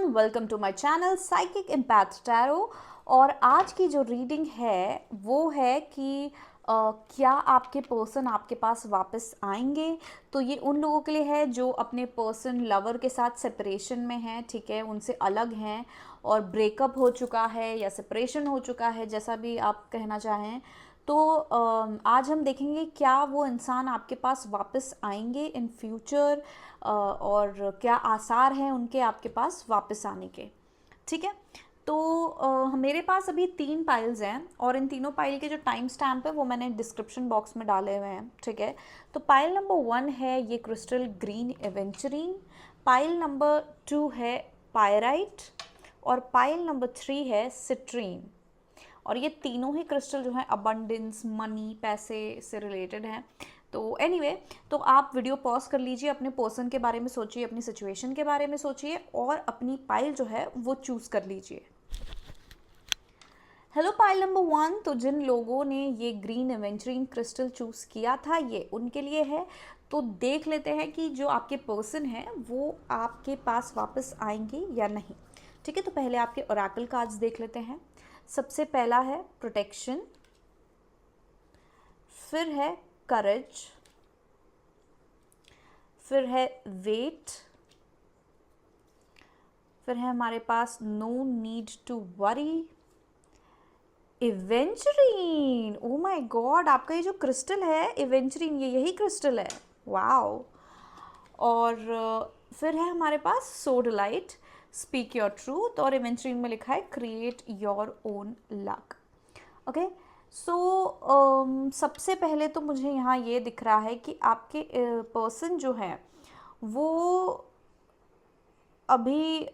Everyone, welcome to my channel psychic impact tarot. और आज की जो रीडिंग है वो है कि क्या आपके पर्सन आपके पास वापस आएंगे। तो ये उन लोगों के लिए है जो अपने पर्सन लवर के साथ सेपरेशन में हैं, ठीक है, उनसे अलग हैं और ब्रेकअप हो चुका है या सेपरेशन हो चुका है, जैसा भी आप कहना चाहें। तो आज हम देखेंगे क्या वो इंसान आपके पास वापस आएंगे इन फ्यूचर और क्या आसार हैं उनके आपके पास वापस आने के, ठीक है। तो मेरे पास अभी 3 पाइल्स हैं और इन तीनों पाइल के जो टाइम स्टैम्प है वो मैंने डिस्क्रिप्शन बॉक्स में डाले हुए हैं, ठीक है। तो पाइल नंबर 1 है ये क्रिस्टल ग्रीन एवेंचरीन, पाइल नंबर 2 है पायराइट और पाइल नंबर 3 है सिट्रीन। और ये तीनों ही क्रिस्टल जो है अबंडेंस, मनी, पैसे से रिलेटेड हैं। तो एनीवे, तो आप वीडियो पॉज कर लीजिए, अपने पर्सन के बारे में सोचिए, अपनी सिचुएशन के बारे में सोचिए और अपनी पाइल जो है वो चूज़ कर लीजिए। हेलो पाइल नंबर 1, तो जिन लोगों ने ये ग्रीन एवेंचरिंग क्रिस्टल चूज़ किया था ये उनके लिए है। तो देख लेते हैं कि जो आपके पर्सन हैं वो आपके पास वापस आएंगे या नहीं, ठीक है। तो पहले आपके ओरेकल कार्ड्स देख लेते हैं। सबसे पहला है प्रोटेक्शन, फिर है करेज, फिर है वेट, फिर है हमारे पास no need to worry, aventurine. Oh my god, आपका ये जो क्रिस्टल है इवेंचरीन, ये यही क्रिस्टल है, वाओ। और फिर है हमारे पास सोडलाइट, स्पीक योर ट्रूथ, और इवेंचरीन में लिखा है create your own luck. Okay, so सबसे पहले तो मुझे यहाँ ये दिख रहा है कि आपके पर्सन जो है वो अभी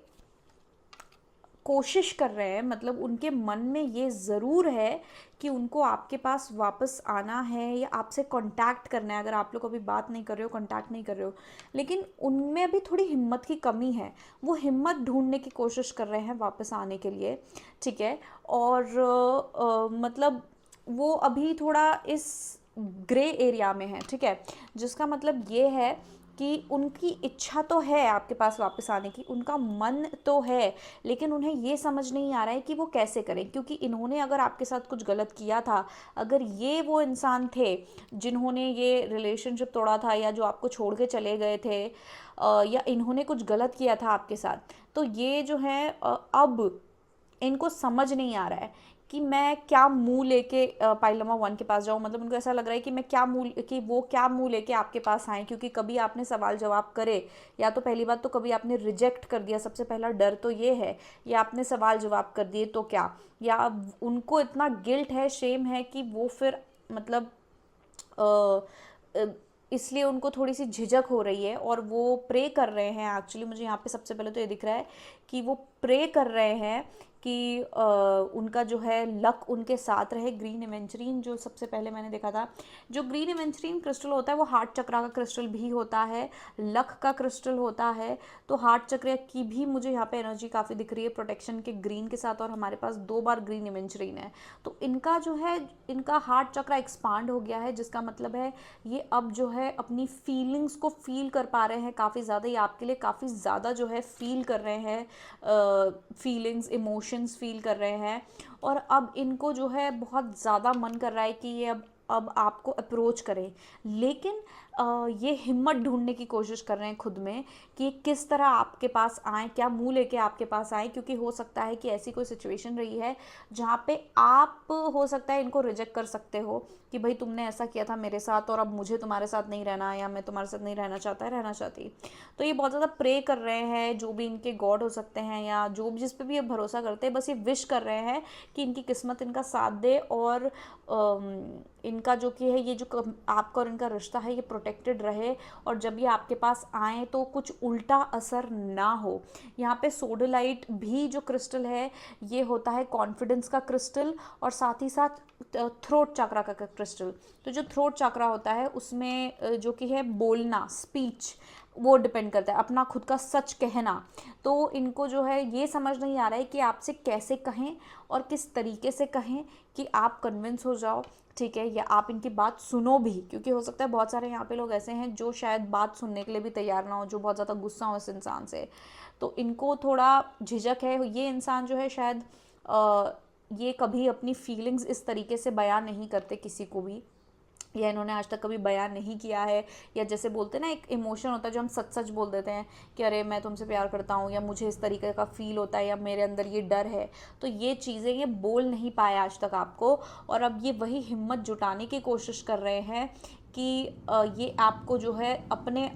कोशिश कर रहे हैं, मतलब उनके मन में ये ज़रूर है कि उनको आपके पास वापस आना है या आपसे कांटेक्ट करना है। अगर आप लोग अभी बात नहीं कर रहे हो, कांटेक्ट नहीं कर रहे हो, लेकिन उनमें अभी थोड़ी हिम्मत की कमी है, वो हिम्मत ढूंढने की कोशिश कर रहे हैं वापस आने के लिए, ठीक है। और मतलब वो अभी थोड़ा इस ग्रे एरिया में है, ठीक है, जिसका मतलब ये है कि उनकी इच्छा तो है आपके पास वापस आने की, उनका मन तो है, लेकिन उन्हें ये समझ नहीं आ रहा है कि वो कैसे करें। क्योंकि इन्होंने अगर आपके साथ कुछ गलत किया था, अगर ये वो इंसान थे जिन्होंने ये रिलेशनशिप तोड़ा था या जो आपको छोड़ के चले गए थे, या इन्होंने कुछ गलत किया था आपके साथ, तो ये जो है अब इनको समझ नहीं आ रहा है कि मैं क्या मुंह लेके पाइल नंबर 1 के पास जाऊँ। मतलब उनको ऐसा लग रहा है कि मैं क्या मुंह कि वो क्या मुंह लेके आपके पास आए, क्योंकि कभी आपने सवाल जवाब करे, या तो पहली बात तो कभी आपने रिजेक्ट कर दिया, सबसे पहला डर तो ये है, या आपने सवाल जवाब कर दिए तो क्या, या उनको इतना गिल्ट है, शेम है कि वो फिर मतलब इसलिए उनको थोड़ी सी झिझक हो रही है और वो प्रे कर रहे हैं। एक्चुअली मुझे यहाँ पे सबसे पहले तो ये दिख रहा है कि वो प्रे कर रहे हैं कि उनका जो है लक उनके साथ रहे। ग्रीन एवेंचरीन जो सबसे पहले मैंने देखा था, जो ग्रीन एवेंचरीन क्रिस्टल होता है वो हार्ट चक्रा का क्रिस्टल भी होता है, लक का क्रिस्टल होता है। तो हार्ट चक्र की भी मुझे यहाँ पे एनर्जी काफ़ी दिख रही है प्रोटेक्शन के ग्रीन के साथ, और हमारे पास 2 बार ग्रीन एवेंचरीन है। तो इनका जो है, इनका हार्ट चक्रा एक्सपांड हो गया है, जिसका मतलब है ये अब जो है अपनी फीलिंग्स को फील कर पा रहे हैं काफ़ी ज़्यादा, ये आपके लिए काफ़ी ज़्यादा जो है फील कर रहे हैं, फीलिंग्स, इमोशंस फील कर रहे हैं। और अब इनको जो है बहुत ज़्यादा मन कर रहा है कि ये अब आपको अप्रोच करें, लेकिन ये हिम्मत ढूंढने की कोशिश कर रहे हैं खुद में कि किस तरह आपके पास आए, क्या मुंह लेके आपके पास आए। क्योंकि हो सकता है कि ऐसी कोई सिचुएशन रही है जहाँ पे आप हो सकता है इनको रिजेक्ट कर सकते हो कि भाई तुमने ऐसा किया था मेरे साथ और अब मुझे तुम्हारे साथ नहीं रहना, या मैं तुम्हारे साथ नहीं रहना चाहता, रहना चाहती। तो ये बहुत ज़्यादा प्रे कर रहे हैं, जो भी इनके गॉड हो सकते हैं या जो जिस पे भी ये भरोसा करते हैं, बस ये विश कर रहे हैं कि इनकी किस्मत इनका साथ दे और इनका जो कि है ये जो आपका और इनका रिश्ता है ये प्रोटेक्टेड रहे, और जब ये आपके पास आए तो कुछ उल्टा असर ना हो। यहाँ पे सोडोलाइट भी जो क्रिस्टल है ये होता है कॉन्फिडेंस का क्रिस्टल और साथ ही साथ थ्रोट चक्रा का क्रिस्टल। तो जो थ्रोट चक्रा होता है उसमें जो कि है बोलना, स्पीच, वो डिपेंड करता है, अपना खुद का सच कहना। तो इनको जो है ये समझ नहीं आ रहा है कि आपसे कैसे कहें और किस तरीके से कहें कि आप कन्विंस हो जाओ, ठीक है, या आप इनकी बात सुनो भी, क्योंकि हो सकता है बहुत सारे यहाँ पे लोग ऐसे हैं जो शायद बात सुनने के लिए भी तैयार ना हो, जो बहुत ज़्यादा गुस्सा हो इस इंसान से। तो इनको थोड़ा झिझक है, ये इंसान जो है शायद ये कभी अपनी फीलिंग्स इस तरीके से बयान नहीं करते किसी को भी, या इन्होंने आज तक कभी बयान नहीं किया है, या जैसे बोलते हैं ना एक इमोशन होता है जो हम सच सच बोल देते हैं कि अरे मैं तुमसे प्यार करता हूँ, या मुझे इस तरीके का फील होता है, या मेरे अंदर ये डर है, तो ये चीज़ें ये बोल नहीं पाए आज तक आपको। और अब ये वही हिम्मत जुटाने की कोशिश कर रहे हैं कि ये आपको जो है अपने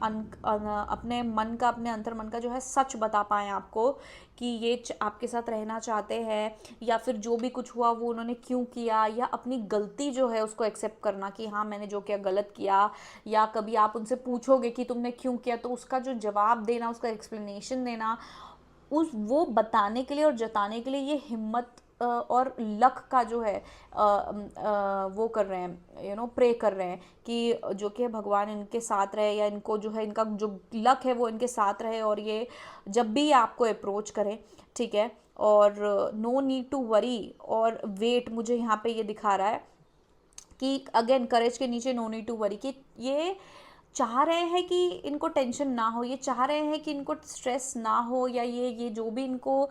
मन का, अपने अंतर मन का जो है सच बता पाएँ आपको, कि ये आपके साथ रहना चाहते हैं, या फिर जो भी कुछ हुआ वो उन्होंने क्यों किया, या अपनी गलती जो है उसको एक्सेप्ट करना कि हाँ मैंने जो किया गलत किया। या कभी आप उनसे पूछोगे कि तुमने क्यों किया, तो उसका जो जवाब देना, उसका एक्सप्लेनेशन देना, उस वो बताने के लिए और जताने के लिए ये हिम्मत और लक का जो है वो कर रहे हैं, प्रे कर रहे हैं कि जो कि भगवान इनके साथ रहे, या इनको जो है इनका जो लक है वो इनके साथ रहे, और ये जब भी आपको अप्रोच करें, ठीक है। और नो नीड टू वरी और वेट, मुझे यहाँ पे ये दिखा रहा है कि अगेन करेज के नीचे नो नीड टू वरी, कि ये चाह रहे हैं कि इनको टेंशन ना हो, ये चाह रहे हैं कि इनको स्ट्रेस ना हो, या ये जो भी इनको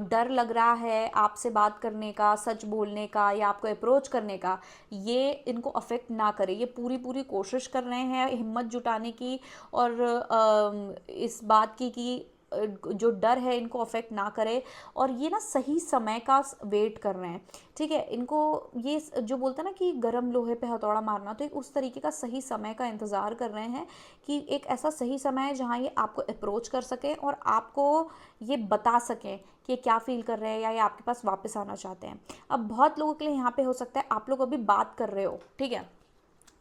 डर लग रहा है आपसे बात करने का, सच बोलने का, या आपको अप्रोच करने का, ये इनको अफेक्ट ना करे। ये पूरी पूरी कोशिश कर रहे हैं हिम्मत जुटाने की, और इस बात की कि जो डर है इनको अफेक्ट ना करे, और ये ना सही समय का वेट कर रहे हैं, ठीक है। इनको ये जो बोलते हैं ना कि गर्म लोहे पे हथौड़ा मारना, तो एक उस तरीके का सही समय का इंतज़ार कर रहे हैं कि एक ऐसा सही समय है जहाँ ये आपको अप्रोच कर सकें और आपको ये बता सकें कि क्या फ़ील कर रहे हैं, या ये आपके पास वापस आना चाहते हैं। अब बहुत लोगों के लिए यहाँ पे हो सकता है आप लोग अभी बात कर रहे हो, ठीक है,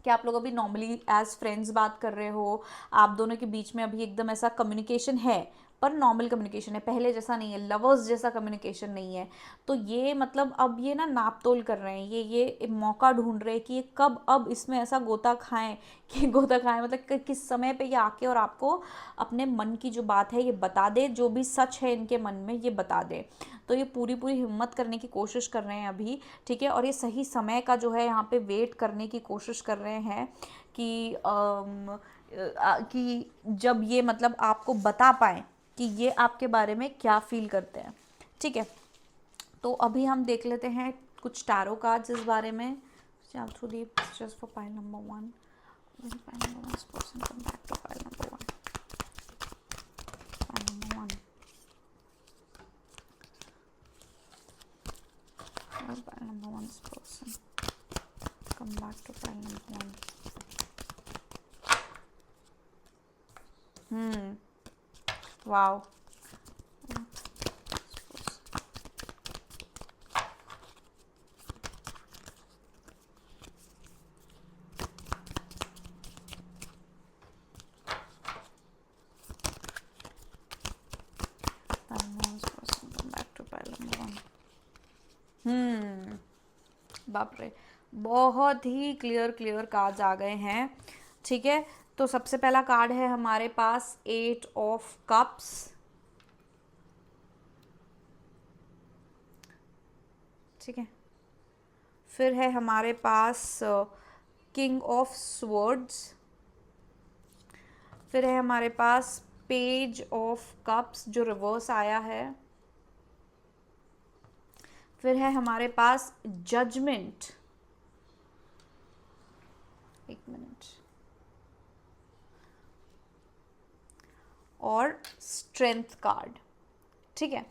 कि आप लोग अभी नॉर्मली एज फ्रेंड्स बात कर रहे हो, आप दोनों के बीच में अभी एकदम ऐसा कम्युनिकेशन है, पर नॉर्मल कम्युनिकेशन है, पहले जैसा नहीं है, लवर्स जैसा कम्युनिकेशन नहीं है। तो ये मतलब अब ये ना नाप तोल कर रहे हैं, ये मौका ढूंढ रहे हैं कि ये कब अब इसमें ऐसा गोता खाएं कि गोता खाएं, मतलब किस समय पे ये आके और आपको अपने मन की जो बात है ये बता दे, जो भी सच है इनके मन में ये बता दे। तो ये पूरी पूरी हिम्मत करने की कोशिश कर रहे हैं अभी, ठीक है। और ये सही समय का जो है यहाँ पे वेट करने की कोशिश कर रहे हैं कि कि जब ये मतलब आपको बता पाएँ कि ये आपके बारे में क्या फील करते हैं, ठीक है। तो अभी हम देख लेते हैं कुछ टैरो कार्ड्स इस बारे में। Through the just for pile number 1, pile number 1 person come back to pile number 1, pile number 1, pile number 1 person come back to pile number 1। Wow, बाप रे, बहुत ही क्लियर कार्ड्स आ गए हैं, ठीक है। तो सबसे पहला कार्ड है हमारे पास 8 ऑफ कप्स, ठीक है। फिर है हमारे पास किंग ऑफ स्वॉर्ड्स, फिर है हमारे पास पेज ऑफ कप्स जो रिवर्स आया है, फिर है हमारे पास जजमेंट, एक मिनट, और स्ट्रेंथ कार्ड, ठीक है।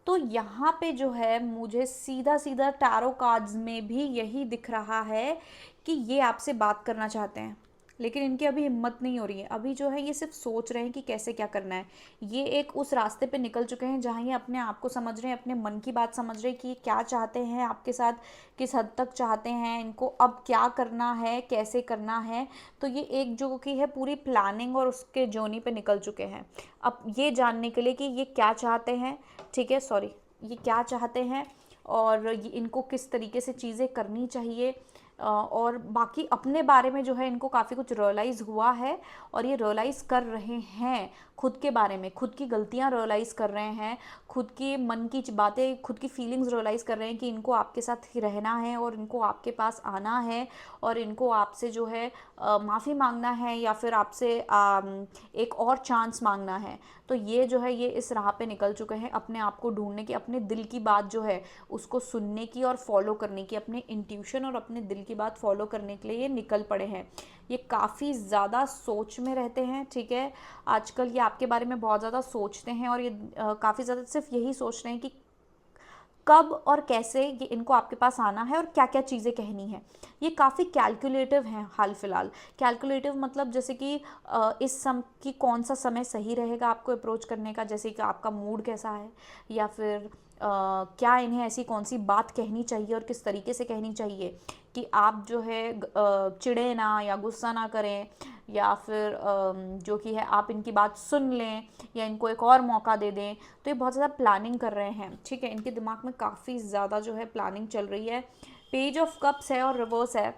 तो यहाँ पे जो है मुझे सीधा सीधा टैरो कार्ड्स में भी यही दिख रहा है कि ये आपसे बात करना चाहते हैं, लेकिन इनकी अभी हिम्मत नहीं हो रही है। अभी जो है ये सिर्फ सोच रहे हैं कि कैसे क्या करना है। ये एक उस रास्ते पे निकल चुके हैं जहाँ ये अपने आप को समझ रहे हैं, अपने मन की बात समझ रहे हैं कि ये क्या चाहते हैं आपके साथ, किस हद तक चाहते हैं, इनको अब क्या करना है, कैसे करना है। तो ये एक जो कि है पूरी प्लानिंग और उसके जर्नी पे निकल चुके हैं अब ये जानने के लिए कि ये क्या चाहते हैं, ठीक है, सॉरी, ये क्या चाहते हैं और इनको किस तरीके से चीज़ें करनी चाहिए, और बाकी अपने बारे में जो है इनको काफ़ी कुछ रियलाइज़ हुआ है, और ये रियलाइज़ कर रहे हैं खुद के बारे में, खुद की गलतियां रियलाइज़ कर रहे हैं, खुद की मन की बातें, खुद की फीलिंग्स रियलाइज़ कर रहे हैं कि इनको आपके साथ ही रहना है और इनको आपके पास आना है, और इनको आपसे जो है माफ़ी मांगना है, या फिर आपसे एक और चांस मांगना है। तो ये जो है ये इस राह पे निकल चुके हैं, अपने आप को ढूंढने की, अपने दिल की बात जो है उसको सुनने की और फॉलो करने की, अपने इंट्यूशन और अपने दिल की बात फॉलो करने के लिए ये निकल पड़े हैं। ये काफ़ी ज़्यादा सोच में रहते हैं, ठीक है। आजकल ये आपके बारे में बहुत ज़्यादा सोचते हैं, और ये काफ़ी ज़्यादा सिर्फ यही सोच रहे हैं कि कब और कैसे ये इनको आपके पास आना है और क्या क्या चीज़ें कहनी है। ये काफ़ी कैलकुलेटिव हैं हाल फिलहाल। कैलकुलेटिव मतलब जैसे कि इस सम कि कौन सा समय सही रहेगा आपको अप्रोच करने का, जैसे कि आपका मूड कैसा है, या फिर क्या इन्हें ऐसी कौन सी बात कहनी चाहिए और किस तरीके से कहनी चाहिए कि आप जो है चिढ़े ना या गुस्सा ना करें, या फिर जो कि है आप इनकी बात सुन लें या इनको एक और मौका दे दें। तो ये बहुत ज़्यादा प्लानिंग कर रहे हैं, ठीक है। इनके दिमाग में काफ़ी ज़्यादा जो है प्लानिंग चल रही है। पेज ऑफ कप्स है और रिवर्स है,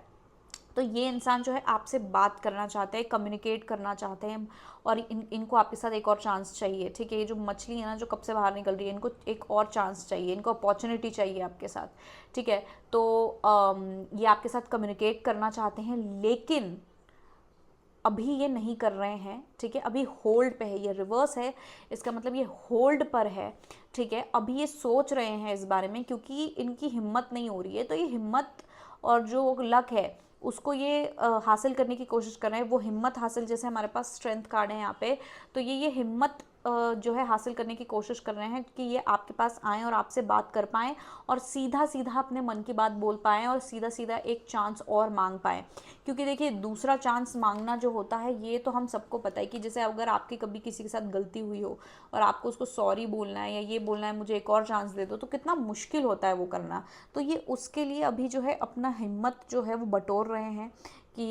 तो ये इंसान जो है आपसे बात करना चाहते हैं, कम्युनिकेट करना चाहते हैं, और इनको आपके साथ एक और चांस चाहिए, ठीक है। ये जो मछली है ना जो कप से बाहर निकल रही है, इनको एक और चांस चाहिए, इनको अपॉर्चुनिटी चाहिए आपके साथ, ठीक है। तो ये आपके साथ कम्युनिकेट करना चाहते हैं, लेकिन अभी ये नहीं कर रहे हैं, ठीक है। अभी होल्ड पे है, ये रिवर्स है, इसका मतलब ये होल्ड पर है, ठीक है। अभी ये सोच रहे हैं इस बारे में, क्योंकि इनकी हिम्मत नहीं हो रही है। तो ये हिम्मत और जो लक है उसको ये हासिल करने की कोशिश कर रहे हैं। वो हिम्मत हासिल, जैसे हमारे पास स्ट्रेंथ कार्ड है यहाँ पे, तो ये हिम्मत जो है हासिल करने की कोशिश कर रहे हैं कि ये आपके पास आएँ और आपसे बात कर पाएँ, और सीधा सीधा अपने मन की बात बोल पाएँ, और सीधा सीधा एक चांस और मांग पाएँ। क्योंकि देखिए दूसरा चांस मांगना जो होता है, ये तो हम सबको पता है कि जैसे अगर आपकी कभी किसी के साथ गलती हुई हो और आपको उसको सॉरी बोलना है या ये बोलना है मुझे एक और चांस दे दो, तो कितना मुश्किल होता है वो करना। तो ये उसके लिए अभी जो है अपना हिम्मत जो है वो बटोर रहे हैं कि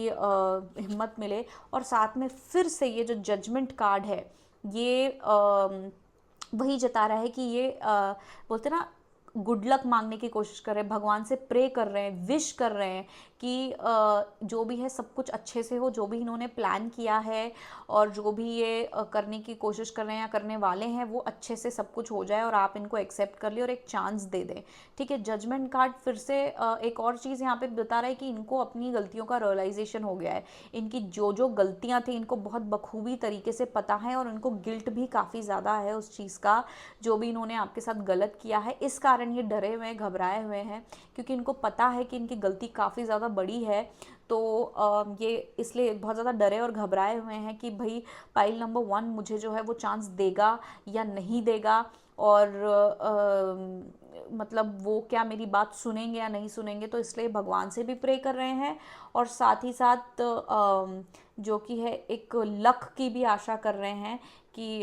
हिम्मत मिले। और साथ में फिर से ये जो जजमेंट कार्ड है, ये वही जता रहा है कि ये बोलते ना गुड लक मांगने की कोशिश कर रहे हैं, भगवान से प्रे कर रहे हैं, विश कर रहे हैं कि जो भी है सब कुछ अच्छे से हो, जो भी इन्होंने प्लान किया है और जो भी ये करने की कोशिश कर रहे हैं या करने वाले हैं, वो अच्छे से सब कुछ हो जाए और आप इनको एक्सेप्ट कर ले और एक चांस दे दें, ठीक है। जजमेंट कार्ड फिर से एक और चीज़ यहाँ पे बता रहा है कि इनको अपनी गलतियों का रियलाइजेशन हो गया है। इनकी जो जो गलतियाँ थी इनको बहुत बखूबी तरीके से पता है, और इनको गिल्ट भी काफ़ी ज़्यादा है उस चीज़ का जो भी इन्होंने आपके साथ गलत किया है। इस कारण ये डरे हुए हैं, घबराए हुए हैं, क्योंकि इनको पता है कि इनकी गलती काफ़ी ज़्यादा बड़ी है। तो ये इसलिए बहुत ज़्यादा डरे और घबराए हुए हैं कि भाई पाइल नंबर 1 मुझे जो है वो चांस देगा या नहीं देगा, और मतलब वो क्या मेरी बात सुनेंगे या नहीं सुनेंगे। तो इसलिए भगवान से भी प्रे कर रहे हैं, और साथ ही साथ जो कि है एक लक की भी आशा कर रहे हैं कि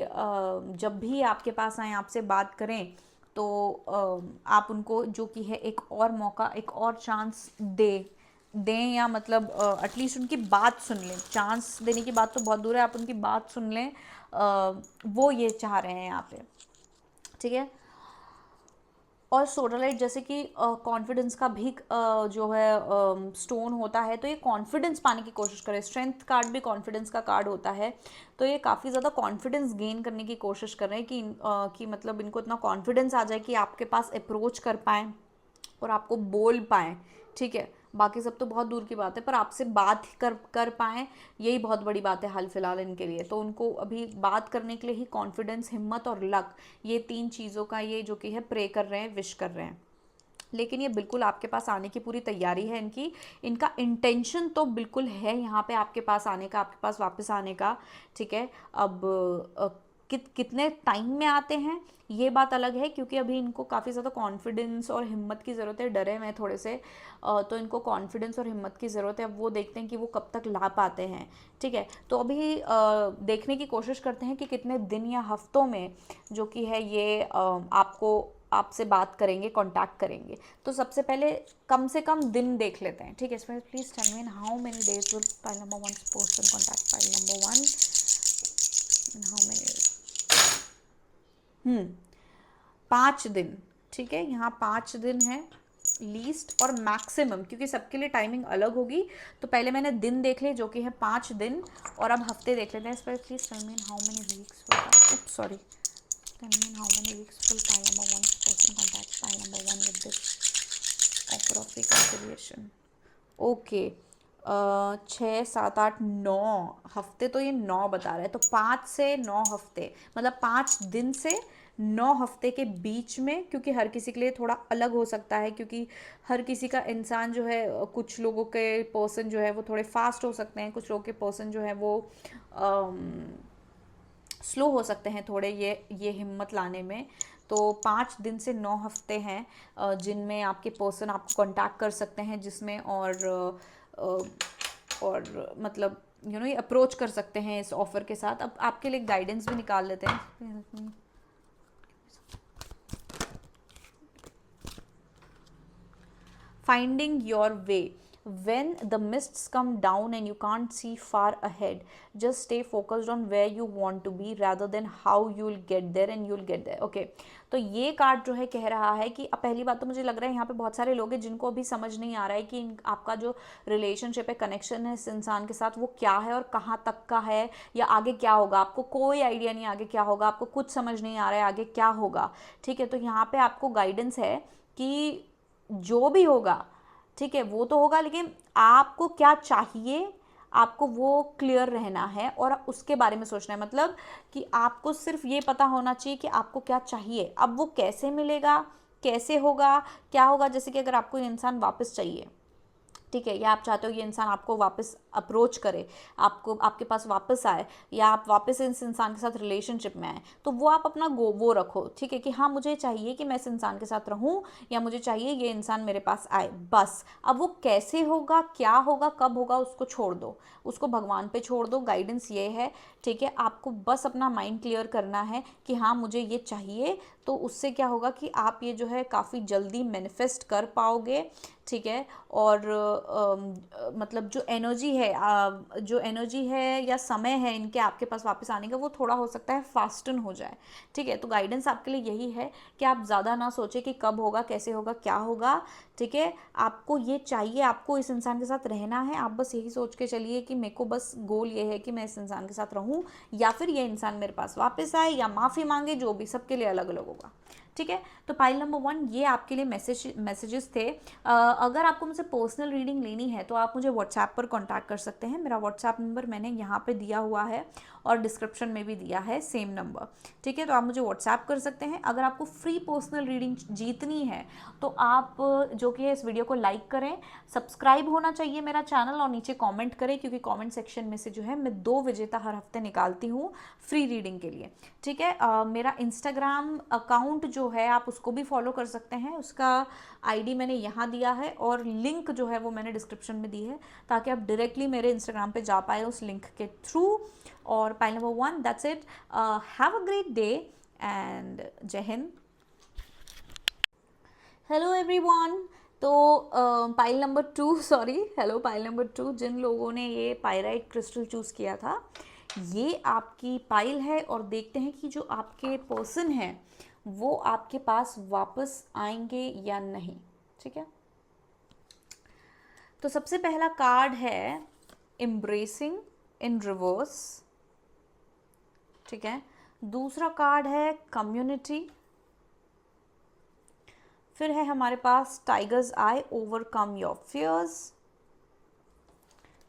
जब भी आपके पास आए, आपसे बात करें, तो आप उनको जो कि है एक और मौका, एक और चांस दें, या मतलब एटलीस्ट उनकी बात सुन लें। चांस देने की बात तो बहुत दूर है, आप उनकी बात सुन लें, वो ये चाह रहे हैं यहाँ पे, ठीक है। और सोडालाइट जैसे कि कॉन्फिडेंस का भी जो है स्टोन होता है, तो ये कॉन्फिडेंस पाने की कोशिश करें। स्ट्रेंथ कार्ड भी कॉन्फिडेंस का कार्ड होता है, तो ये काफ़ी ज़्यादा कॉन्फिडेंस गेन करने की कोशिश कर रहे हैं कि मतलब इनको इतना कॉन्फिडेंस आ जाए कि आपके पास अप्रोच कर पाएँ और आपको बोल पाएँ, ठीक है। बाकी सब तो बहुत दूर की बात है, पर आपसे बात कर पाएँ, यही बहुत बड़ी बात है हाल फिलहाल इनके लिए। तो उनको अभी बात करने के लिए ही कॉन्फिडेंस, हिम्मत और लक, ये 3 चीज़ों का ये जो कि है प्रे कर रहे हैं, विश कर रहे हैं। लेकिन ये बिल्कुल आपके पास आने की पूरी तैयारी है इनकी। इनका इंटेंशन तो बिल्कुल है यहाँ पे आपके पास आने का, आपके पास वापस आने का, ठीक है। अब कितने टाइम में आते हैं ये बात अलग है, क्योंकि अभी इनको काफ़ी ज़्यादा कॉन्फिडेंस और हिम्मत की ज़रूरत है। डरे हुए हैं थोड़े से, तो इनको कॉन्फिडेंस और हिम्मत की ज़रूरत है। अब वो देखते हैं कि वो कब तक ला पाते हैं, ठीक है। तो अभी देखने की कोशिश करते हैं कि कितने दिन या हफ्तों में जो कि है ये आपसे बात करेंगे, कांटेक्ट करेंगे। तो सबसे पहले कम से कम दिन देख लेते हैं, ठीक है। इसमें please tell me in how many days will file number 1 person contact file number 1 in how many days. 5 दिन, ठीक है। यहाँ 5 दिन है, लीस्ट और मैक्सिमम, क्योंकि सबके लिए टाइमिंग अलग होगी। तो पहले मैंने दिन देख लिए जो कि है 5 दिन, और अब हफ्ते देख लेते हैं। इस पर please tell me how many weeks sorry, tell me how many weeks will pile number 1 person contact pile number 1 with this offer of reconciliation. Okay, 6 7 8 9 हफ्ते, तो ये 9 बता रहा है। तो 5 से 9 हफ्ते, मतलब 5 दिन से 9 हफ्ते के बीच में, क्योंकि हर किसी के लिए थोड़ा अलग हो सकता है, क्योंकि हर किसी का इंसान जो है, कुछ लोगों के पर्सन जो है वो थोड़े फास्ट हो सकते हैं, कुछ लोगों के पर्सन जो है वो स्लो हो सकते हैं थोड़े, ये हिम्मत लाने में। तो 5 दिन से 9 हफ्ते हैं जिनमें आपके पर्सन आपको कांटेक्ट कर सकते हैं, जिसमें और मतलब ये अप्रोच कर सकते हैं इस ऑफ़र के साथ। अब आपके लिए गाइडेंस भी निकाल लेते हैं। Finding your way. When the mists come down and you can't see far ahead, just stay focused on where you want to be rather than how you'll get there, and you'll get there. Okay, तो ये card जो है कह रहा है कि अब पहली बात तो मुझे लग रहा है यहाँ पे बहुत सारे लोग हैं जिनको अभी समझ नहीं आ रहा है कि आपका जो रिलेशनशिप है, कनेक्शन है इस इंसान के साथ, वो क्या है और कहाँ तक का है, या आगे क्या होगा। आपको कोई आइडिया नहीं आगे क्या होगा, आपको कुछ समझ नहीं आ रहा है आगे क्या होगा। ठीक है, तो यहाँ पे आपको गाइडेंस है कि जो भी होगा, ठीक है, वो तो होगा, लेकिन आपको क्या चाहिए, आपको वो क्लियर रहना है और उसके बारे में सोचना है। मतलब कि आपको सिर्फ ये पता होना चाहिए कि आपको क्या चाहिए। अब वो कैसे मिलेगा, कैसे होगा, क्या होगा, जैसे कि अगर आपको इंसान वापस चाहिए, ठीक है, या आप चाहते हो ये इंसान आपको वापस अप्रोच करे, आपको आपके पास वापस आए, या आप वापस इस इंसान के साथ रिलेशनशिप में आए, तो वो आप अपना वो रखो, ठीक है, कि हाँ मुझे चाहिए कि मैं इस इंसान के साथ रहूं, या मुझे चाहिए ये इंसान मेरे पास आए, बस। अब वो कैसे होगा, क्या होगा, कब होगा, उसको छोड़ दो, उसको भगवान पे छोड़ दो। गाइडेंस ये है, ठीक है, आपको बस अपना माइंड क्लियर करना है कि हाँ मुझे ये चाहिए। तो उससे क्या होगा कि आप ये जो है काफ़ी जल्दी मैनिफेस्ट कर पाओगे, ठीक है। और मतलब जो एनर्जी है या समय है इनके आपके पास वापस आने का, वो थोड़ा हो सकता है फास्टन हो जाए, ठीक है। तो गाइडेंस आपके लिए यही है कि आप ज़्यादा ना सोचें कि कब होगा, कैसे होगा, क्या होगा, ठीक है। आपको ये चाहिए, आपको इस इंसान के साथ रहना है, आप बस यही सोच के चलिए कि मेरे को बस गोल ये है कि मैं इस इंसान के साथ रहूं, या फिर ये इंसान मेरे पास वापस आए या माफ़ी मांगे, जो भी, सबके लिए अलग अलग होगा, ठीक है। तो पाइल नंबर 1 ये आपके लिए मैसेजेस थे। अगर आपको मुझसे पर्सनल रीडिंग लेनी है तो आप मुझे व्हाट्सएप पर कांटेक्ट कर सकते हैं। मेरा व्हाट्सएप नंबर मैंने यहाँ पे दिया हुआ है और डिस्क्रिप्शन में भी दिया है सेम नंबर, ठीक है। तो आप मुझे व्हाट्सएप कर सकते हैं। अगर आपको फ्री पर्सनल रीडिंग जीतनी है तो आप जो कि है इस वीडियो को लाइक करें, सब्सक्राइब होना चाहिए मेरा चैनल, और नीचे कॉमेंट करें, क्योंकि कॉमेंट सेक्शन में से जो है मैं 2 विजेता हर हफ्ते निकालती हूँ फ्री रीडिंग के लिए, ठीक है। मेरा इंस्टाग्राम अकाउंट जो है आप उसको भी फॉलो कर सकते हैं, उसका आईडी मैंने यहाँ दिया है और लिंक जो है वो मैंने डिस्क्रिप्शन में दी है, ताकि आप डायरेक्टली मेरे इंस्टाग्राम पे जा पाए उस लिंक के थ्रू। और pile number 1 that's it. Have a great day and जय हिंद। Hello everyone. तो pile number 2 sorry, hello pile number 2, जिन लोगों ने ये पायराइट क्रिस्टल चूज़ किया था, ये आपकी पाइल है। और देखते हैं कि जो आपके पर्सन हैं वो आपके पास वापस आएंगे या नहीं, ठीक है। तो सबसे पहला कार्ड है एम्ब्रेसिंग इन रिवर्स, ठीक है। दूसरा कार्ड है कम्युनिटी। फिर है हमारे पास tiger's eye, overcome your fears.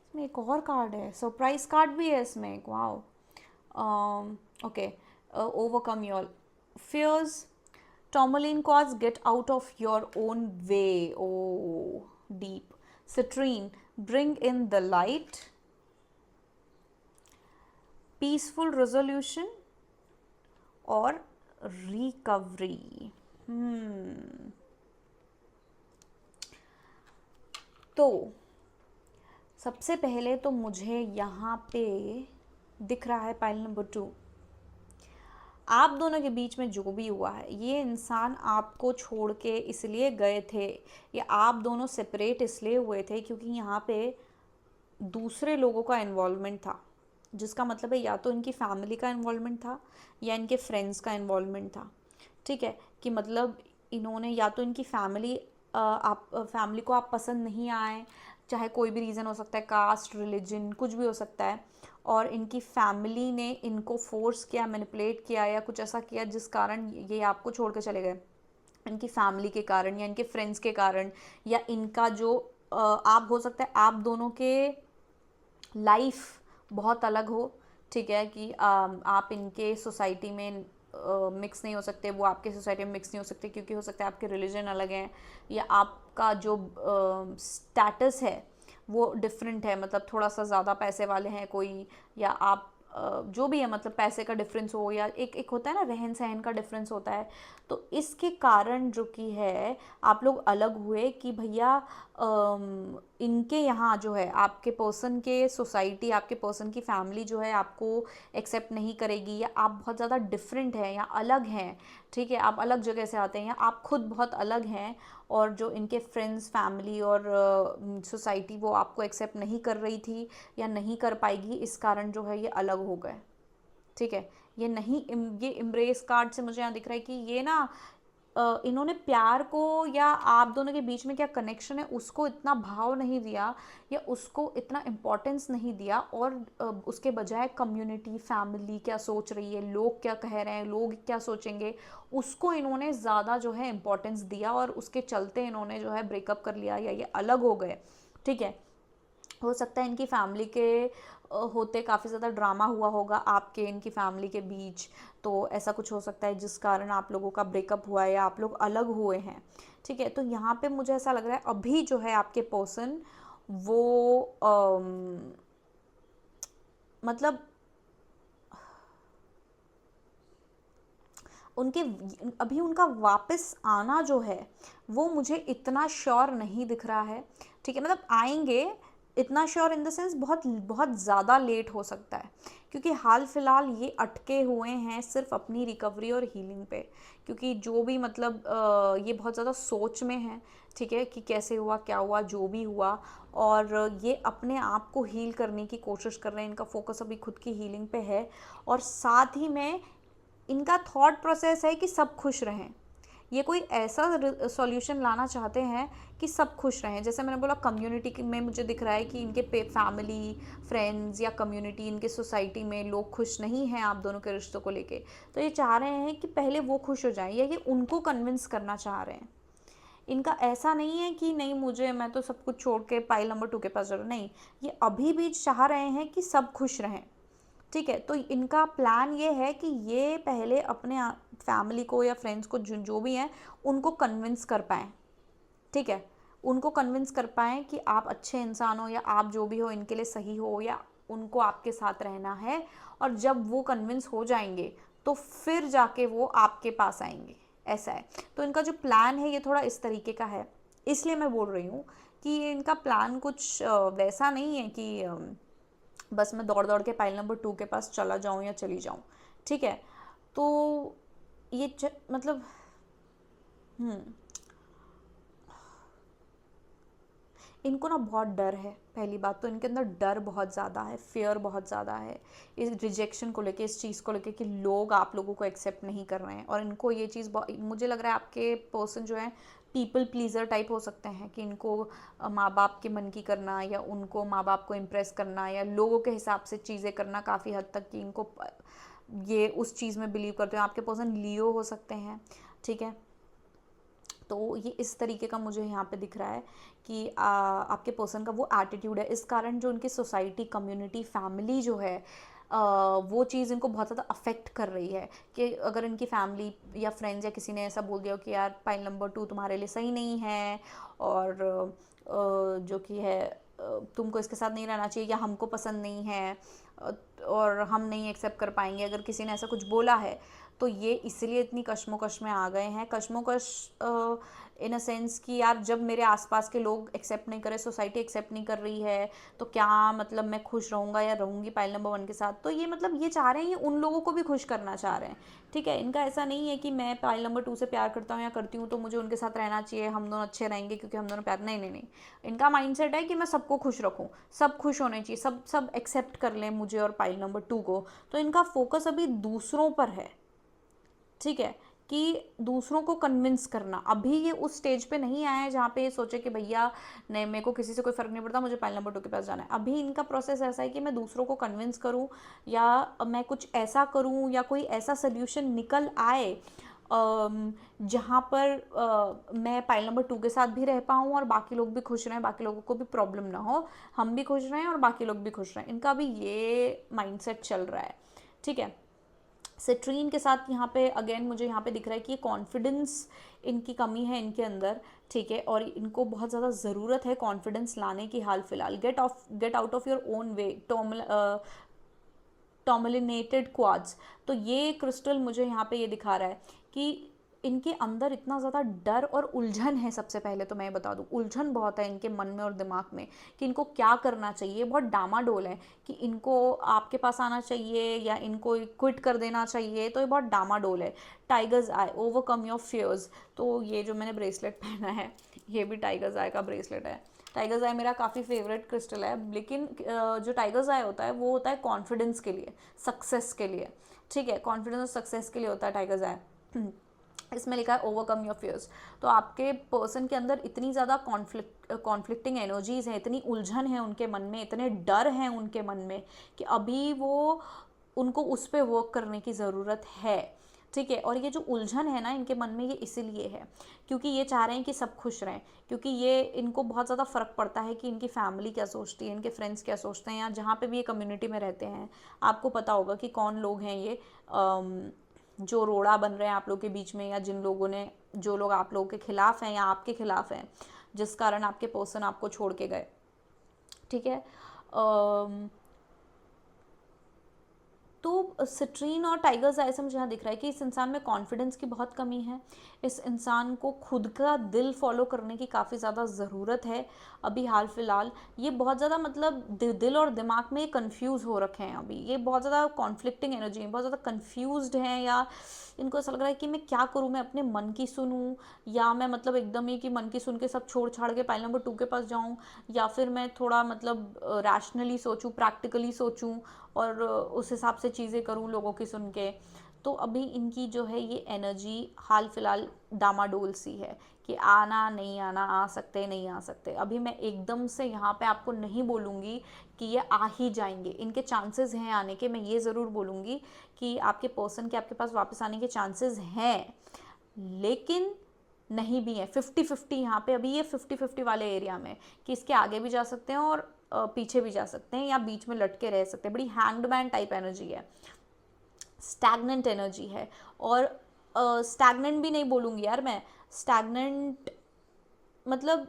इसमें एक और कार्ड है, सरप्राइज कार्ड भी है इसमें एक, wow. Okay, overcome your fears. Tourmaline cause, get out of your own way, oh deep. Citrine, bring in the light. Peaceful resolution और रिकवरी। तो सबसे पहले तो मुझे यहाँ पे दिख रहा है पाइल नंबर 2, आप दोनों के बीच में जो भी हुआ है, ये इंसान आपको छोड़ के इसलिए गए थे, या आप दोनों सेपरेट इसलिए हुए थे क्योंकि यहाँ पे दूसरे लोगों का इन्वॉल्वमेंट था, जिसका मतलब है या तो इनकी फैमिली का इन्वॉल्वमेंट था या इनके फ्रेंड्स का इन्वॉल्वमेंट था, ठीक है। कि मतलब इन्होंने या तो इनकी फैमिली आप फैमिली को आप पसंद नहीं आए, चाहे कोई भी रीज़न हो सकता है, कास्ट, रिलीजन, कुछ भी हो सकता है, और इनकी फैमिली ने इनको फोर्स किया, मैनिपुलेट किया या कुछ ऐसा किया जिस कारण ये आपको छोड़ के चले गए, इनकी फैमिली के कारण या इनके फ्रेंड्स के कारण, या इनका जो आप हो सकता है आप दोनों के लाइफ बहुत अलग हो, ठीक है, कि आप इनके सोसाइटी में मिक्स नहीं हो सकते, वो आपके सोसाइटी में मिक्स नहीं हो सकते, क्योंकि हो सकता है आपके रिलीजन अलग हैं, या आपका जो स्टेटस है वो डिफरेंट है, मतलब थोड़ा सा ज़्यादा पैसे वाले हैं कोई, या आप जो भी है, मतलब पैसे का डिफरेंस हो, या एक एक होता है ना, रहन सहन का डिफरेंस होता है, तो इसके कारण जो कि है आप लोग अलग हुए कि भैया इनके यहाँ जो है आपके पर्सन के सोसाइटी, आपके पर्सन की फैमिली जो है आपको एक्सेप्ट नहीं करेगी, या आप बहुत ज़्यादा डिफरेंट हैं या अलग हैं, ठीक है, आप अलग जगह से आते हैं, या आप खुद बहुत अलग हैं, और जो इनके फ्रेंड्स, फैमिली और सोसाइटी वो आपको एक्सेप्ट नहीं कर रही थी या नहीं कर पाएगी, इस कारण जो है ये अलग हो गए, ठीक है। ये नहीं, ये इम्ब्रेस कार्ड से मुझे यहाँ दिख रहा है कि ये ना इन्होंने प्यार को या आप दोनों के बीच में क्या कनेक्शन है उसको इतना भाव नहीं दिया, या उसको इतना इम्पोर्टेंस नहीं दिया, और उसके बजाय कम्युनिटी, फैमिली क्या सोच रही है, लोग क्या कह रहे हैं, लोग क्या सोचेंगे, उसको इन्होंने ज़्यादा जो है इम्पोर्टेंस दिया, और उसके चलते इन्होंने जो है ब्रेकअप कर लिया या ये अलग हो गए, ठीक है। हो सकता है इनकी फैमिली के होते काफ़ी ज़्यादा ड्रामा हुआ होगा आपके इनकी फैमिली के बीच, तो ऐसा कुछ हो सकता है जिस कारण आप लोगों का ब्रेकअप हुआ है या आप लोग अलग हुए हैं, ठीक है। तो यहाँ पे मुझे ऐसा लग रहा है अभी जो है आपके पर्सन वो मतलब उनके अभी उनका वापस आना जो है वो मुझे इतना श्योर नहीं दिख रहा है, ठीक है, मतलब आएंगे, इतना श्योर इन द सेंस बहुत बहुत ज़्यादा लेट हो सकता है, क्योंकि हाल फिलहाल ये अटके हुए हैं सिर्फ अपनी रिकवरी और हीलिंग पे, क्योंकि जो भी मतलब ये बहुत ज़्यादा सोच में है, ठीक है, कि कैसे हुआ, क्या हुआ, जो भी हुआ, और ये अपने आप को हील करने की कोशिश कर रहे हैं, इनका फोकस अभी खुद की हीलिंग पे है, और साथ ही में इनका थॉट प्रोसेस है कि सब खुश रहें, ये कोई ऐसा सॉल्यूशन लाना चाहते हैं कि सब खुश रहें, जैसे मैंने बोला कम्युनिटी में मुझे दिख रहा है कि इनके फैमिली, फ्रेंड्स या कम्युनिटी, इनके सोसाइटी में लोग खुश नहीं हैं आप दोनों के रिश्तों को लेके, तो ये चाह रहे हैं कि पहले वो खुश हो जाएं, या ये उनको कन्विंस करना चाह रहे हैं। इनका ऐसा नहीं है कि नहीं मुझे, मैं तो सब कुछ छोड़ के पाइल नंबर 2 के पास जा रहा हूँ, नहीं, ये अभी भी चाह रहे हैं कि सब खुश रहें, ठीक है। तो इनका प्लान ये है कि ये पहले अपने फैमिली को या फ्रेंड्स को जो भी हैं उनको कन्विंस कर पाएँ, ठीक है, उनको कन्विंस कर पाएँ कि आप अच्छे इंसान हो, या आप जो भी हो इनके लिए सही हो, या उनको आपके साथ रहना है, और जब वो कन्विंस हो जाएंगे तो फिर जाके वो आपके पास आएंगे, ऐसा है। तो इनका जो प्लान है ये थोड़ा इस तरीके का है, इसलिए मैं बोल रही हूँ कि इनका प्लान कुछ वैसा नहीं है कि बस मैं दौड़ दौड़ के पाइल नंबर 2 के पास चला जाऊं या चली जाऊं, ठीक है। तो ये मतलब हम्म इनको ना बहुत डर है, पहली बात तो इनके अंदर डर बहुत ज़्यादा है, फियर बहुत ज़्यादा है इस रिजेक्शन को लेके, इस चीज़ को लेके कि लोग आप लोगों को एक्सेप्ट नहीं कर रहे हैं, और इनको ये चीज़ मुझे लग रहा है आपके पर्सन जो है पीपल प्लीज़र टाइप हो सकते हैं, कि इनको माँ बाप के मन की करना, या उनको माँ बाप को इम्प्रेस करना, या लोगों के हिसाब से चीज़ें करना काफ़ी हद तक, कि इनको ये उस चीज़ में बिलीव करते हैं। आपके पर्सन लियो हो सकते हैं, ठीक है। तो ये इस तरीके का मुझे यहाँ पे दिख रहा है कि आपके पर्सन का वो एटीट्यूड है, इस कारण जो उनकी सोसाइटी, कम्युनिटी, फैमिली जो है वो चीज़ इनको बहुत ज़्यादा अफेक्ट कर रही है, कि अगर इनकी फैमिली या फ्रेंड्स या किसी ने ऐसा बोल दिया हो कि यार पाइल नंबर 2 तुम्हारे लिए सही नहीं है, और जो कि है तुमको इसके साथ नहीं रहना चाहिए, या हमको पसंद नहीं है, और हम नहीं एक्सेप्ट कर पाएंगे, अगर किसी ने ऐसा कुछ बोला है, तो ये इसलिए इतनी कश्मोकश में आ गए हैं, कश्मोकश इन अ सेंस कि यार जब मेरे आसपास के लोग एक्सेप्ट नहीं कर रहे, सोसाइटी एक्सेप्ट नहीं कर रही है, तो क्या मतलब मैं खुश रहूँगा या रहूँगी पाइल नंबर 1 के साथ। तो ये मतलब ये चाह रहे हैं, ये उन लोगों को भी खुश करना चाह रहे हैं, ठीक है। इनका ऐसा नहीं है कि मैं पाइल नंबर 2 से प्यार करता हूँ या करती हूँ तो मुझे उनके साथ रहना चाहिए, हम दोनों अच्छे रहेंगे क्योंकि हम दोनों प्यार, नहीं नहीं नहीं, इनका माइंडसेट है कि मैं सबको खुश रखूँ, सब खुश होने चाहिए, सब सब एक्सेप्ट कर लें मुझे और पाइल नंबर 2 को। तो इनका फोकस अभी दूसरों पर है, ठीक है, कि दूसरों को कन्विंस करना। अभी ये उस स्टेज पे नहीं आया है जहाँ पे ये सोचे कि भैया नहीं, मेरे को किसी से कोई फ़र्क नहीं पड़ता, मुझे पाइल नंबर 2 के पास जाना है। अभी इनका प्रोसेस ऐसा है कि मैं दूसरों को कन्विंस करूँ, या मैं कुछ ऐसा करूँ, या कोई ऐसा सोल्यूशन निकल आए जहाँ पर मैं पाइल नंबर 2 के साथ भी रह पाऊँ और बाकी लोग भी खुश रहें, बाकी लोगों को भी प्रॉब्लम ना हो, हम भी खुश रहें और बाकी लोग भी खुश रहें। इनका भी ये माइंडसेट चल रहा है, ठीक है। सिट्रीन के साथ यहाँ पे अगेन मुझे यहाँ पे दिख रहा है कि कॉन्फिडेंस इनकी कमी है इनके अंदर, ठीक है, और इनको बहुत ज़्यादा ज़रूरत है कॉन्फिडेंस लाने की हाल फिलहाल। Get out of your own way, tourmalinated quartz. तो ये क्रिस्टल मुझे यहाँ पे ये दिखा रहा है कि इनके अंदर इतना ज़्यादा डर और उलझन है। सबसे पहले तो मैं बता दूँ, उलझन बहुत है इनके मन में और दिमाग में कि इनको क्या करना चाहिए। बहुत डामाडोल है कि इनको आपके पास आना चाहिए या इनको क्विट कर देना चाहिए, तो ये बहुत डामाडोल है। Tiger's eye, overcome your fears. तो ये जो मैंने ब्रेसलेट पहना है, ये भी टाइगर्स आई का ब्रेसलेट है। टाइगर्स आई मेरा काफ़ी फेवरेट क्रिस्टल है, लेकिन जो टाइगर्स आई होता है वो होता है कॉन्फिडेंस के लिए, सक्सेस के लिए, ठीक है, कॉन्फिडेंस और सक्सेस के लिए होता है टाइगर्स आई। इसमें लिखा है ओवरकम योर फियर्स। तो आपके पर्सन के अंदर इतनी ज़्यादा कॉन्फ्लिक्टिंग एनर्जीज़ हैं, इतनी उलझन है उनके मन में, इतने डर हैं उनके मन में कि अभी वो उनको उस पर वर्क करने की ज़रूरत है, ठीक है। और ये जो उलझन है ना इनके मन में, ये इसीलिए है क्योंकि ये चाह रहे हैं कि सब खुश रहें, क्योंकि ये इनको बहुत ज़्यादा फ़र्क पड़ता है कि इनकी फैमिली क्या सोचती है, इनके फ्रेंड्स क्या सोचते हैं, या जहाँ पे भी ये कम्युनिटी में रहते हैं आपको पता होगा कि कौन लोग हैं ये जो रोड़ा बन रहे हैं आप लोग के बीच में, या जिन लोगों ने, जो लोग आप लोगों के खिलाफ हैं या आपके खिलाफ हैं, जिस कारण आपके पर्सन आपको छोड़ के गए, ठीक है। तो सिट्रीन और टाइगर्स आई से मुझे यहाँ दिख रहा है कि इस इंसान में कॉन्फिडेंस की बहुत कमी है। इस इंसान को खुद का दिल फॉलो करने की काफ़ी ज़्यादा ज़रूरत है अभी हाल फिलहाल। ये बहुत ज़्यादा मतलब दिल और दिमाग में कंफ्यूज हो रखे हैं अभी, ये बहुत ज़्यादा कॉन्फ्लिक्टिंग एनर्जी है, बहुत ज़्यादा कंफ्यूज्ड हैं, या इनको ऐसा लग रहा है कि मैं क्या करूँ, मैं अपने मन की सुनूँ, या मैं मतलब एकदम ही कि मन की सुन के सब छोड़ छाड़ के पाइल नंबर 2 के पास जाऊँ, या फिर मैं थोड़ा मतलब रैशनली सोचूँ, प्रैक्टिकली सोचूँ और उस हिसाब से चीज़ें करूँ लोगों की सुन के। तो अभी इनकी जो है ये एनर्जी हाल फिलहाल डामाडोल सी है कि आना नहीं आना, आ सकते नहीं आ सकते। अभी मैं एकदम से यहाँ पे आपको नहीं बोलूँगी कि ये आ ही जाएंगे, इनके चांसेस हैं आने के। मैं ये ज़रूर बोलूँगी कि आपके पर्सन के आपके पास वापस आने के चांसेस हैं, लेकिन नहीं भी है 50-50। यहाँ पे अभी ये 50-50 वाले एरिया में कि इसके आगे भी जा सकते हैं और पीछे भी जा सकते हैं, या बीच में लटके रह सकते हैं। बड़ी हैंग्डमैन टाइप एनर्जी है, स्टैग्नेंट एनर्जी है। और स्टैग्नेंट भी नहीं बोलूँगी यार मैं, स्टैग्नेंट मतलब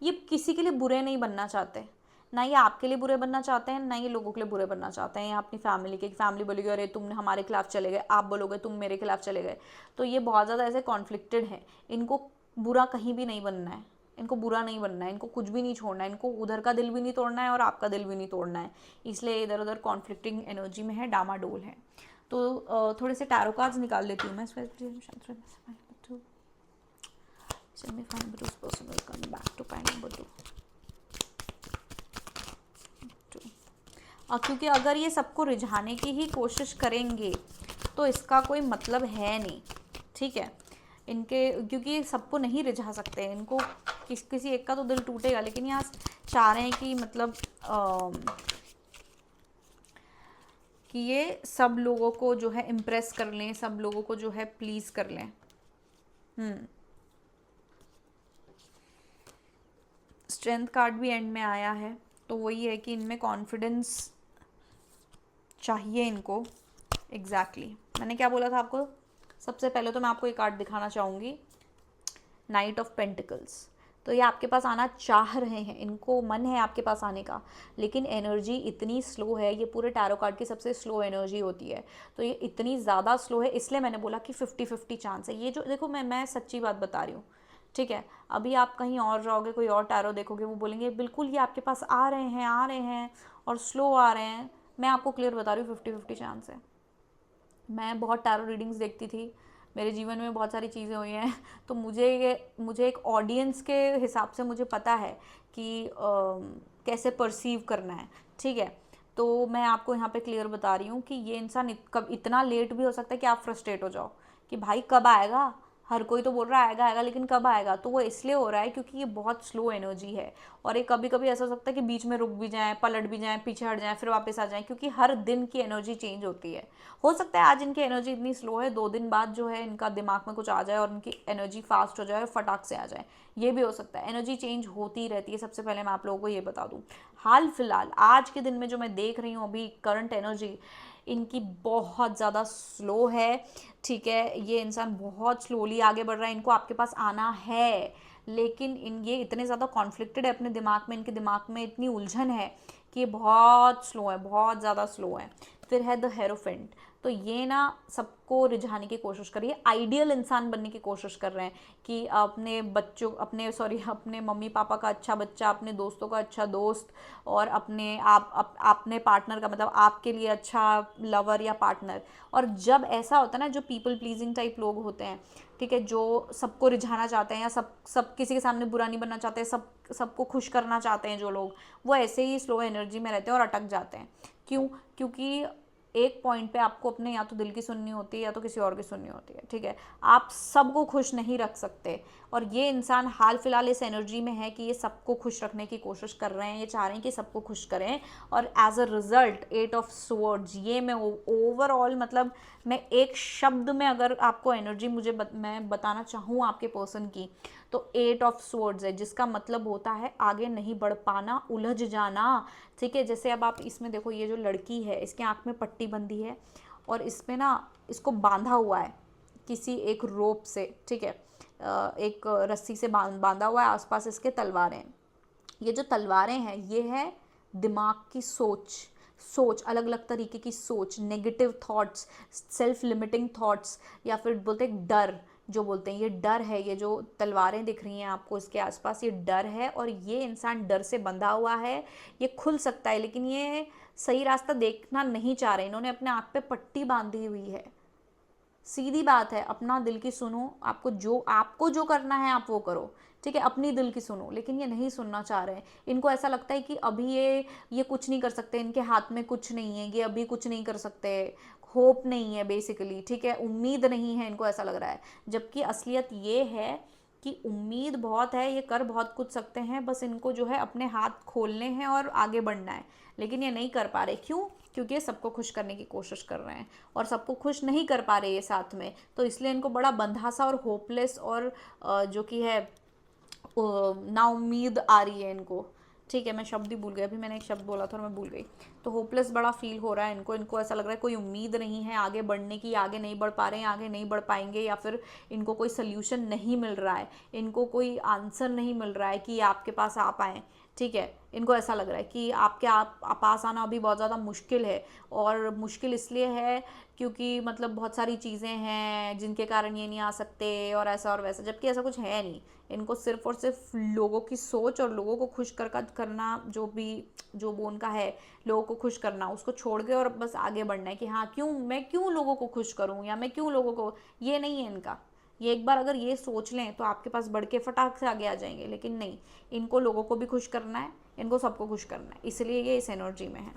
ये किसी के लिए बुरे नहीं बनना चाहते, ना ये आपके लिए बुरे बनना चाहते हैं, ना ये लोगों के लिए बुरे बनना चाहते हैं, या अपनी फैमिली के, फैमिली बोलेगी अरे तुम हमारे खिलाफ चले गए, आप बोलोगे तुम मेरे खिलाफ चले गए। तो ये बहुत ज़्यादा ऐसे कॉन्फ्लिक्टेड है, इनको बुरा कहीं भी नहीं बनना है, इनको बुरा नहीं बनना है, इनको कुछ भी नहीं छोड़ना है, इनको उधर का दिल भी नहीं तोड़ना है और आपका दिल भी नहीं तोड़ना है, इसलिए इधर उधर कॉन्फ्लिक्टिंग एनर्जी में है, डामाडोल है। तो थोड़े से टैरो कार्ड्स निकाल लेती हूँ मैं। Tell me find number 2's person will come back to pile number 2. क्योंकि अगर ये सबको रिझाने की ही कोशिश करेंगे तो इसका कोई मतलब है नहीं, ठीक है। इनके क्योंकि ये सबको नहीं रिझा सकते, इनको किसी एक का तो दिल टूटेगा, लेकिन यहाँ चाह रहे हैं कि मतलब कि ये सब लोगों को जो है इम्प्रेस कर लें, सब लोगों को जो है प्लीज़ कर लें। स्ट्रेंथ कार्ड भी एंड में आया है, तो वही है कि इनमें कॉन्फिडेंस चाहिए इनको। एग्जैक्टली मैंने क्या बोला था आपको। सबसे पहले तो मैं आपको ये कार्ड दिखाना चाहूँगी, नाइट ऑफ पेंटिकल्स। तो ये आपके पास आना चाह रहे हैं, इनको मन है आपके पास आने का, लेकिन एनर्जी इतनी स्लो है, ये पूरे टैरो कार्ड की सबसे स्लो एनर्जी होती है, तो ये इतनी ज़्यादा स्लो है, इसलिए मैंने बोला कि 50-50 चांस है। ये जो देखो, मैं सच्ची बात बता रही हूँ, ठीक है। अभी आप कहीं और जाओगे, कोई और टैरो देखोगे, वो बोलेंगे बिल्कुल ये आपके पास आ रहे हैं और स्लो आ रहे हैं। मैं आपको क्लियर बता रही हूँ 50-50 चांस है। मैं बहुत टैरो रीडिंग्स देखती थी, मेरे जीवन में बहुत सारी चीज़ें हुई हैं, तो मुझे एक ऑडियंस के हिसाब से मुझे पता है कि कैसे परसीव करना है, ठीक है। तो मैं आपको यहाँ पे क्लियर बता रही हूँ कि ये इंसान कब इतना लेट भी हो सकता है कि आप फ्रस्ट्रेट हो जाओ कि भाई कब आएगा, हर कोई तो बोल रहा है आएगा आएगा, लेकिन कब आएगा। तो वो इसलिए हो रहा है क्योंकि ये बहुत स्लो एनर्जी है, और ये कभी कभी ऐसा हो सकता है कि बीच में रुक भी जाए, पलट भी जाए, पीछे हट जाए, फिर वापस आ जाए, क्योंकि हर दिन की एनर्जी चेंज होती है। हो सकता है आज इनकी एनर्जी इतनी स्लो है, 2 दिन बाद जो है इनका दिमाग में कुछ आ जाए और इनकी एनर्जी फास्ट हो जाए और फटाक से आ जाए, ये भी हो सकता है। एनर्जी चेंज होती रहती है, सबसे पहले मैं आप लोगों को ये बता दूं। हाल फिलहाल आज के दिन में जो मैं देख रही हूँ अभी करंट एनर्जी इनकी बहुत ज़्यादा स्लो है, ठीक है। ये इंसान बहुत स्लोली आगे बढ़ रहा है, इनको आपके पास आना है, लेकिन ये इतने ज़्यादा कॉन्फ्लिक्टेड है अपने दिमाग में, इनके दिमाग में इतनी उलझन है कि ये बहुत स्लो है, बहुत ज़्यादा स्लो है। फिर है द हेरोफेंट, तो ये ना सबको रिझाने की कोशिश कर रही है, आइडियल इंसान बनने की कोशिश कर रहे हैं कि अपने बच्चों अपने मम्मी पापा का अच्छा बच्चा, अपने दोस्तों का अच्छा दोस्त, और अपने पार्टनर का मतलब आपके लिए अच्छा लवर या पार्टनर। और जब ऐसा होता है ना, जो पीपल प्लीजिंग टाइप लोग होते हैं, ठीक है, जो सबको रिझाना चाहते हैं या सब किसी के सामने बुरा नहीं बनना चाहते, सबको खुश करना चाहते हैं जो लोग, वो ऐसे ही स्लो एनर्जी में रहते हैं और अटक जाते हैं। क्यों? क्योंकि एक पॉइंट पे आपको अपने या तो दिल की सुननी होती है या तो किसी और की सुननी होती है, ठीक है। आप सबको खुश नहीं रख सकते, और ये इंसान हाल फिलहाल इस एनर्जी में है कि ये सबको खुश रखने की कोशिश कर रहे हैं, ये चाह रहे हैं कि सबको खुश करें, और as a result 8 of swords, ये मैं ओवरऑल मतलब मैं एक शब्द में अगर आपको एनर्जी मैं बताना चाहूँ आपके पर्सन की, तो 8 ऑफ स्वॉर्ड्स है, जिसका मतलब होता है आगे नहीं बढ़ पाना, उलझ जाना, ठीक है। जैसे अब आप इसमें देखो, ये जो लड़की है इसके आँख में पट्टी बंधी है, और इसमें ना इसको बांधा हुआ है किसी एक रोप से, ठीक है, एक रस्सी से बांधा हुआ है, आसपास इसके तलवारें हैं। ये जो तलवारें हैं ये है दिमाग की सोच, अलग अलग तरीके की सोच, negative thoughts, self limiting thoughts, या फिर बोलते हैं डर, जो बोलते हैं ये डर है। ये जो तलवारें दिख रही हैं आपको इसके आसपास, ये डर है, और ये इंसान डर से बंधा हुआ है। ये खुल सकता है, लेकिन ये सही रास्ता देखना नहीं चाह रहे, इन्होंने अपने आँख पे पट्टी बांधी हुई है। सीधी बात है, अपना दिल की सुनो, आपको जो करना है आप वो करो, ठीक है, अपनी दिल की सुनो, लेकिन ये नहीं सुनना चाह रहे हैं। इनको ऐसा लगता है कि अभी ये कुछ नहीं कर सकते, इनके हाथ में कुछ नहीं है, ये अभी कुछ नहीं कर सकते, होप नहीं है बेसिकली, ठीक है, उम्मीद नहीं है, इनको ऐसा लग रहा है। जबकि असलियत ये है कि उम्मीद बहुत है, ये कर बहुत कुछ सकते हैं, बस इनको जो है अपने हाथ खोलने हैं और आगे बढ़ना है, लेकिन ये नहीं कर पा रहे। क्यों? क्योंकि ये सबको खुश करने की कोशिश कर रहे हैं, और सबको खुश नहीं कर पा रहे ये साथ में, तो इसलिए इनको बड़ा बंधा सा और होपलेस और जो कि है ना उम्मीद आ रही है इनको, ठीक है। मैं शब्द ही भूल गई, अभी मैंने एक शब्द बोला था और मैं भूल गई। तो होपलेस बड़ा फील हो रहा है इनको ऐसा लग रहा है कोई उम्मीद नहीं है आगे बढ़ने की, आगे नहीं बढ़ पा रहे हैं, आगे नहीं बढ़ पाएंगे, या फिर इनको कोई सल्यूशन नहीं मिल रहा है, इनको कोई आंसर नहीं मिल रहा है कि आपके पास आ पाएँ, ठीक है। इनको ऐसा लग रहा है कि आप पास आना अभी बहुत ज़्यादा मुश्किल है, और मुश्किल इसलिए है क्योंकि मतलब बहुत सारी चीज़ें हैं जिनके कारण ये नहीं आ सकते, और ऐसा और वैसा, जबकि ऐसा कुछ है नहीं। इनको सिर्फ और सिर्फ लोगों की सोच और लोगों को खुश करना, जो वो उनका है, लोगों को खुश करना, उसको छोड़ के और बस आगे बढ़ना है कि हाँ मैं क्यों लोगों को खुश करूँ, या मैं क्यों लोगों को, ये नहीं है इनका। ये एक बार अगर ये सोच लें तो आपके पास बढ़ के फटाक से आगे आ जाएंगे, लेकिन नहीं, इनको लोगों को भी खुश करना है, इनको सबको खुश करना है, इसलिए ये इस एनर्जी में है।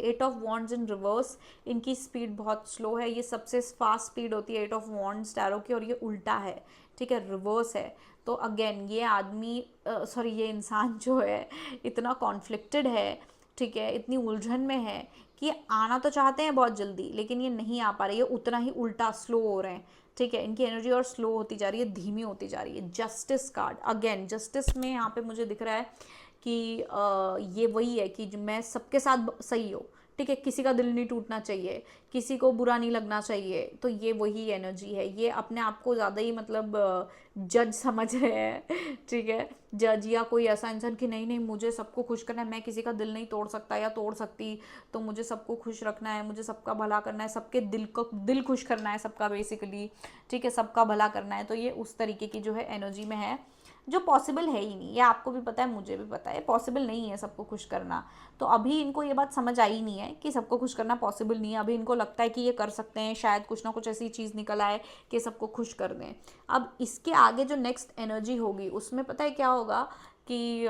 8 ऑफ वॉन्ड्स इन रिवर्स, इनकी स्पीड बहुत स्लो है, ये सबसे फास्ट स्पीड होती है 8 ऑफ वॉन्ड्स टैरो की, और ये उल्टा है, ठीक है, रिवर्स है। तो अगेन ये इंसान जो है इतना कॉन्फ्लिक्टेड है, ठीक है, इतनी उलझन में है कि आना तो चाहते हैं बहुत जल्दी, लेकिन ये नहीं आ पा रही है, उतना ही उल्टा स्लो हो रहे हैं, ठीक है। इनकी एनर्जी और स्लो होती जा रही है, धीमी होती जा रही है। जस्टिस कार्ड, अगेन जस्टिस में यहाँ पे मुझे दिख रहा है कि ये वही है कि मैं सबके साथ सही हो, ठीक है, किसी का दिल नहीं टूटना चाहिए, किसी को बुरा नहीं लगना चाहिए, तो ये वही एनर्जी है। ये अपने आप को ज़्यादा ही मतलब जज समझ रहे हैं, ठीक है, जज या कोई ऐसा इंसान कि नहीं नहीं मुझे सबको खुश करना है, मैं किसी का दिल नहीं तोड़ सकता या तोड़ सकती, तो मुझे सबको खुश रखना है, मुझे सबका भला करना है, सबके दिल खुश करना है सबका बेसिकली, ठीक है, सबका भला करना है। तो ये उस तरीके की जो है एनर्जी में है, जो पॉसिबल है ही नहीं, ये आपको भी पता है, मुझे भी पता है, पॉसिबल नहीं है सबको खुश करना। तो अभी इनको ये बात समझ आई नहीं है कि सबको खुश करना पॉसिबल नहीं है, अभी इनको लगता है कि ये कर सकते हैं, शायद कुछ ना कुछ ऐसी चीज़ निकल आए कि सबको खुश कर दें। अब इसके आगे जो नेक्स्ट एनर्जी होगी उसमें पता है क्या होगा कि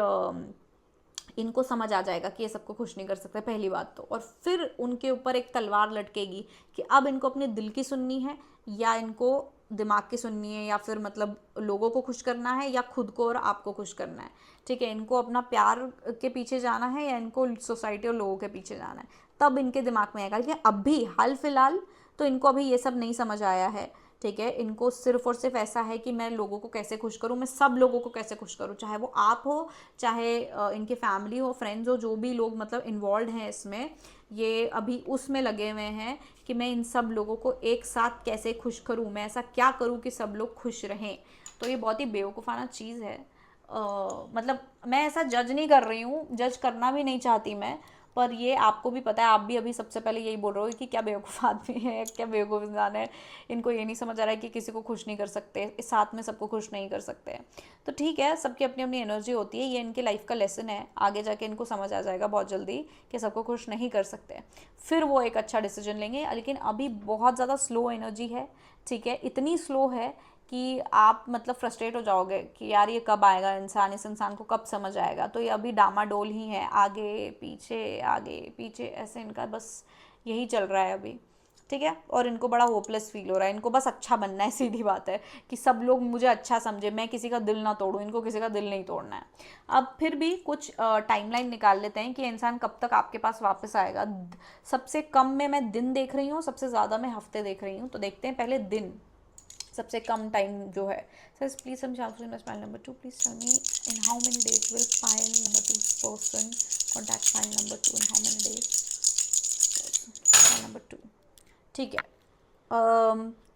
इनको समझ आ जाएगा कि ये सबको खुश नहीं कर सकते पहली बात तो, और फिर उनके ऊपर एक तलवार लटकेगी कि अब इनको अपने दिल की सुननी है या इनको दिमाग की सुननी है, या फिर मतलब लोगों को खुश करना है या खुद को और आपको खुश करना है। ठीक है, इनको अपना प्यार के पीछे जाना है या इनको सोसाइटी और लोगों के पीछे जाना है, तब इनके दिमाग में आएगा। लेकिन अभी हाल फिलहाल तो इनको अभी ये सब नहीं समझ आया है। ठीक है, इनको सिर्फ और सिर्फ ऐसा है कि मैं लोगों को कैसे खुश करूं, मैं सब लोगों को कैसे खुश करूं, चाहे वो आप हो, चाहे इनके फैमिली हो, फ्रेंड्स हो, जो भी लोग मतलब इन्वॉल्व हैं इसमें, ये अभी उसमें लगे हुए हैं कि मैं इन सब लोगों को एक साथ कैसे खुश करूं, मैं ऐसा क्या करूं कि सब लोग खुश रहें। तो ये बहुत ही बेवकूफ़ाना चीज़ है। मतलब मैं ऐसा जज नहीं कर रही हूँ, जज करना भी नहीं चाहती मैं, पर ये आपको भी पता है, आप भी अभी सबसे पहले यही बोल रहे हो कि क्या बेवकूफ़ आदमी है, क्या बेवकूफ़ इंसान है, इनको ये नहीं समझ आ रहा है कि किसी को खुश नहीं कर सकते, साथ में सबको खुश नहीं कर सकते। तो ठीक है, सबकी अपनी अपनी एनर्जी होती है, ये इनके लाइफ का लेसन है, आगे जाके इनको समझ आ जाएगा बहुत जल्दी कि सबको खुश नहीं कर सकते, फिर वो एक अच्छा डिसीजन लेंगे। लेकिन अभी बहुत ज़्यादा स्लो एनर्जी है। ठीक है, इतनी स्लो है कि आप मतलब फ्रस्ट्रेट हो जाओगे कि यार ये कब आएगा इंसान, इस इंसान को कब समझ आएगा। तो ये अभी डामाडोल ही है, आगे पीछे ऐसे इनका बस यही चल रहा है अभी। ठीक है, और इनको बड़ा होपलेस फील हो रहा है, इनको बस अच्छा बनना है, सीधी बात है कि सब लोग मुझे अच्छा समझे, मैं किसी का दिल ना तोड़ूं, इनको किसी का दिल नहीं तोड़ना है। अब फिर भी कुछ टाइमलाइन निकाल लेते हैं कि इंसान कब तक आपके पास वापस आएगा। सबसे कम में मैं दिन देख रही हूँ, सबसे ज़्यादा मैं हफ्ते देख रही हूँ। तो देखते हैं पहले दिन, सबसे कम टाइम जो है। Sir please some chances in file number 2, please tell me in how many days will file number 2 person contact file number 2 in how many days, file number 2। ठीक है,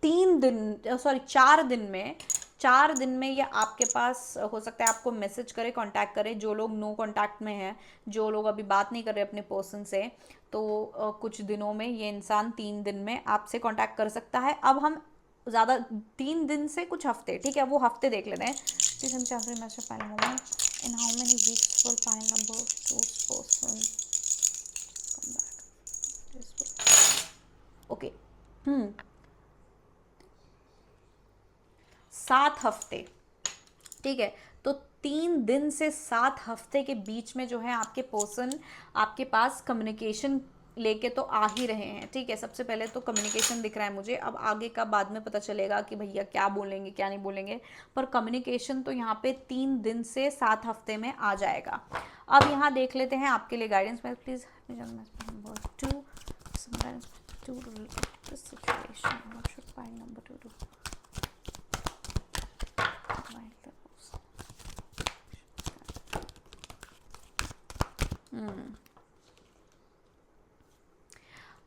3 दिन, सॉरी 4 दिन में, 4 दिन में ये आपके पास हो सकता है आपको मैसेज करे, कांटेक्ट करे। जो लोग नो कांटेक्ट में हैं, जो लोग अभी बात नहीं कर रहे अपने पर्सन से, तो कुछ दिनों में ये इंसान 3 दिन में आपसे कांटेक्ट कर सकता है। अब हम ज़्यादा 3 दिन से कुछ हफ्ते, ठीक है, वो हफ्ते देख लेते हैं। प्लीज हम चाहते हैं message file number in how many weeks for file number 2 person come back. Okay, 7 हफ्ते। ठीक है, तो 3 दिन से 7 हफ्ते के बीच में जो है आपके पर्सन आपके पास कम्युनिकेशन लेके तो आ ही रहे हैं। ठीक है, सबसे पहले तो कम्युनिकेशन दिख रहा है मुझे, अब आगे का बाद में पता चलेगा कि भैया क्या बोलेंगे क्या नहीं बोलेंगे, पर कम्युनिकेशन तो यहाँ पे 3 दिन से 7 हफ्ते में आ जाएगा। अब यहाँ देख लेते हैं आपके लिए गाइडेंस में, please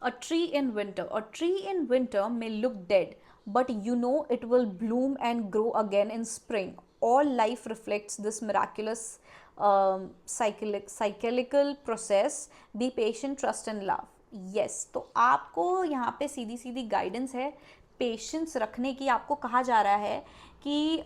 A tree in winter. A tree in winter may look dead, but you know it will bloom and grow again in spring. All life reflects this miraculous cyclical process. Be patient, trust and love. Yes, तो आपको यहाँ पे सीधी सीधी guidance है patience रखने की। आपको कहा जा रहा है कि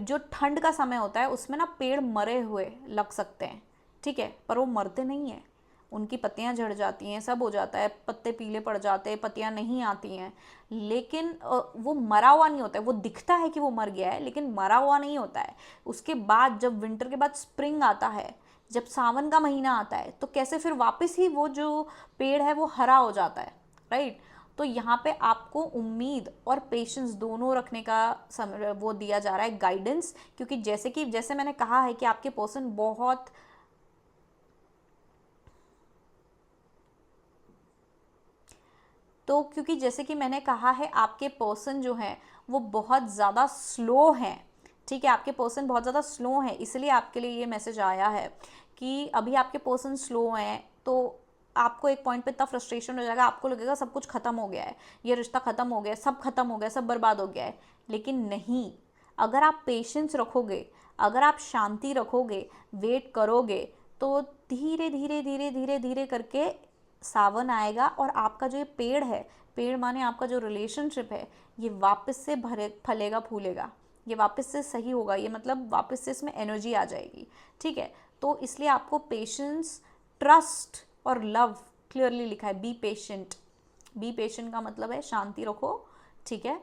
जो ठंड का समय होता है उसमें ना पेड़ मरे हुए लग सकते हैं। ठीक है, पर वो मरते नहीं हैं, उनकी पत्तियां झड़ जाती हैं, सब हो जाता है, पत्ते पीले पड़ जाते हैं, पत्तियां नहीं आती हैं, लेकिन वो मरा हुआ नहीं होता है। वो दिखता है कि वो मर गया है, लेकिन मरा हुआ नहीं होता है। उसके बाद जब विंटर के बाद स्प्रिंग आता है, जब सावन का महीना आता है, तो कैसे फिर वापस ही वो जो पेड़ है वो हरा हो जाता है। राइट, तो यहाँ पे आपको उम्मीद और पेशेंस दोनों रखने का समय वो दिया जा रहा है, गाइडेंस। क्योंकि जैसे मैंने कहा है कि आपके पर्सन बहुत तो क्योंकि जैसे कि मैंने कहा है आपके पर्सन जो हैं वो बहुत ज़्यादा स्लो हैं। ठीक है, आपके पर्सन बहुत ज़्यादा स्लो हैं, इसलिए आपके लिए ये मैसेज आया है कि अभी आपके पर्सन स्लो हैं। तो आपको एक पॉइंट पे इतना फ्रस्ट्रेशन हो जाएगा, आपको लगेगा सब कुछ ख़त्म हो गया है, ये रिश्ता ख़त्म हो गया, सब ख़त्म हो गया, सब बर्बाद हो गया है। लेकिन नहीं, अगर आप पेशेंस रखोगे, अगर आप शांति रखोगे, वेट करोगे, तो धीरे धीरे धीरे धीरे धीरे करके सावन आएगा और आपका जो ये पेड़ है, पेड़ माने आपका जो रिलेशनशिप है, ये वापस से भरे फलेगा फूलेगा, ये वापस से सही होगा, ये मतलब वापस से इसमें एनर्जी आ जाएगी। ठीक है, तो इसलिए आपको पेशेंस, ट्रस्ट और लव क्लियरली लिखा है। बी पेशेंट, बी पेशेंट का मतलब है शांति रखो। ठीक है,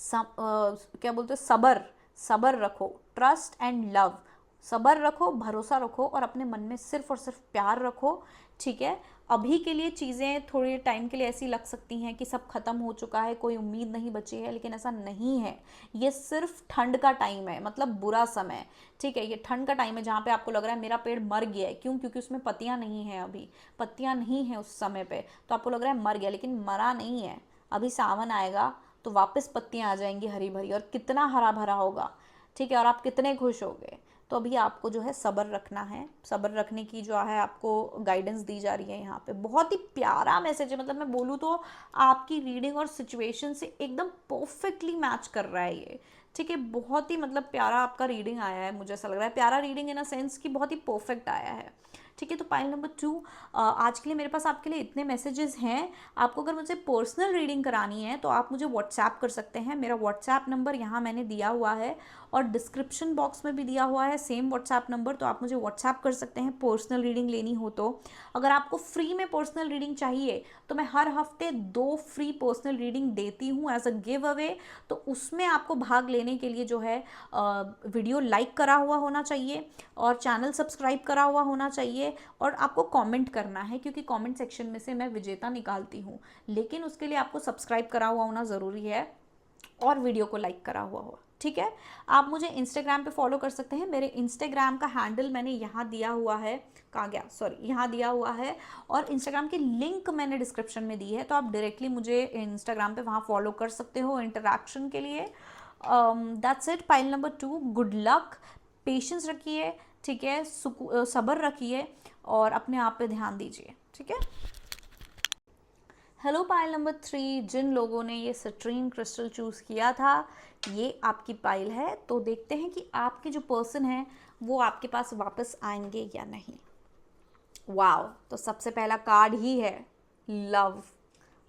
क्या बोलते हैं, सबर, सबर रखो। ट्रस्ट एंड लव, सब्र रखो, भरोसा रखो और अपने मन में सिर्फ और सिर्फ प्यार रखो, ठीक है। अभी के लिए चीज़ें थोड़े टाइम के लिए ऐसी लग सकती हैं कि सब खत्म हो चुका है, कोई उम्मीद नहीं बची है, लेकिन ऐसा नहीं है। ये सिर्फ ठंड का टाइम है, मतलब बुरा समय, ठीक है। ये ठंड का टाइम है जहाँ पे आपको लग रहा है मेरा पेड़ मर गया है, क्यों? क्योंकि उसमें पत्तियाँ नहीं हैं, अभी पत्तियाँ नहीं हैं उस समय पे, तो आपको लग रहा है मर गया, लेकिन मरा नहीं है। अभी सावन आएगा तो वापस पत्तियाँ आ जाएंगी हरी भरी, और कितना हरा भरा होगा, ठीक है, और आप कितने खुश होगे। तो अभी आपको जो है सब्र रखना है, सब्र रखने की जो है आपको गाइडेंस दी जा रही है यहाँ पे। बहुत ही प्यारा मैसेज है, मतलब मैं बोलूँ तो आपकी रीडिंग और सिचुएशन से एकदम परफेक्टली मैच कर रहा है ये, ठीक है। बहुत ही मतलब प्यारा आपका रीडिंग आया है, मुझे ऐसा लग रहा है प्यारा रीडिंग इन अ सेंस कि बहुत ही परफेक्ट आया है, ठीक है। तो पाइल नंबर 2, आज के लिए मेरे पास आपके लिए इतने मैसेजेस हैं। आपको अगर मुझे पर्सनल रीडिंग करानी है तो आप मुझे व्हाट्सएप कर सकते हैं। मेरा व्हाट्सएप नंबर यहाँ मैंने दिया हुआ है और डिस्क्रिप्शन बॉक्स में भी दिया हुआ है सेम व्हाट्सएप नंबर, तो आप मुझे व्हाट्सएप कर सकते हैं पर्सनल रीडिंग लेनी हो तो। अगर आपको फ्री में पर्सनल रीडिंग चाहिए तो मैं हर हफ्ते 2 फ्री पर्सनल रीडिंग देती हूँ एज अ गिव अवे। तो उसमें आपको भाग लेने के लिए जो है वीडियो लाइक करा हुआ होना चाहिए और चैनल सब्सक्राइब करा हुआ होना चाहिए, और आपको कमेंट करना है, क्योंकि कमेंट सेक्शन में से मैं विजेता निकालती हूँ। लेकिन उसके लिए आपको सब्सक्राइब करा हुआ होना ज़रूरी है और वीडियो को लाइक करा हुआ हो, ठीक है। आप मुझे इंस्टाग्राम पे फॉलो कर सकते हैं। मेरे इंस्टाग्राम का हैंडल मैंने यहाँ दिया हुआ है, कहाँ गया, सॉरी, यहाँ दिया हुआ है, और इंस्टाग्राम की लिंक मैंने डिस्क्रिप्शन में दी है, तो आप डायरेक्टली मुझे इंस्टाग्राम पे वहाँ फॉलो कर सकते हो इंटरेक्शन के लिए। That's it. Pile number 2, good luck, patience रखिए, ठीक है, सब्र रखिए और अपने आप पे ध्यान दीजिए, ठीक है। हेलो पाइल नंबर 3, जिन लोगों ने ये सिट्रीन क्रिस्टल चूज़ किया था, ये आपकी पाइल है। तो देखते हैं कि आपके जो पर्सन है वो आपके पास वापस आएंगे या नहीं। वाओ, तो सबसे पहला कार्ड ही है लव।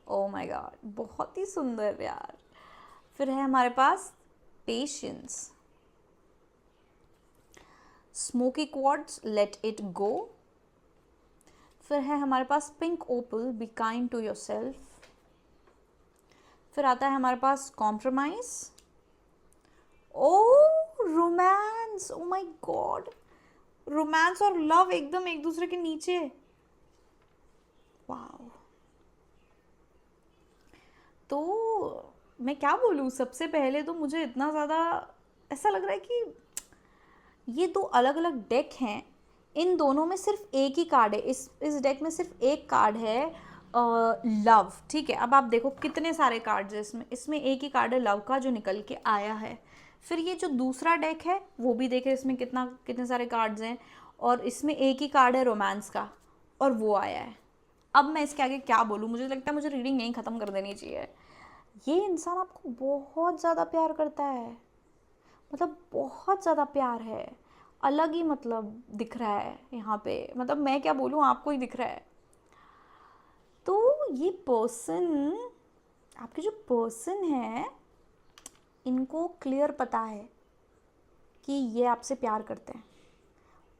ओ माय गॉड, बहुत ही सुंदर यार। फिर है हमारे पास patience, smoky quartz, let it go. फिर है हमारे पास pink opal, be kind to yourself. फिर आता है हमारे पास compromise. Oh romance, oh my god, romance और लव एकदम एक दूसरे के नीचे। वाओ, तो मैं क्या बोलूँ, सबसे पहले तो मुझे इतना ज़्यादा ऐसा लग रहा है कि ये 2 अलग अलग डेक हैं, इन दोनों में सिर्फ एक ही कार्ड है, इस डेक में सिर्फ एक कार्ड है लव, ठीक है। अब आप देखो कितने सारे कार्ड्स हैं इसमें, इसमें एक ही कार्ड है लव का जो निकल के आया है। फिर ये जो दूसरा डेक है वो भी देखे, इसमें कितने सारे कार्ड्स हैं, और इसमें एक ही कार्ड है रोमांस का और वो आया है। अब मैं इसके आगे क्या बोलूँ, मुझे लगता है मुझे रीडिंग यहीं ख़त्म कर देनी चाहिए। ये इंसान आपको बहुत ज़्यादा प्यार करता है, मतलब बहुत ज़्यादा प्यार है, अलग ही मतलब दिख रहा है यहाँ पे, मतलब मैं क्या बोलूँ, आपको ही दिख रहा है। तो ये पर्सन, आपके जो पर्सन है, इनको क्लियर पता है कि ये आपसे प्यार करते हैं,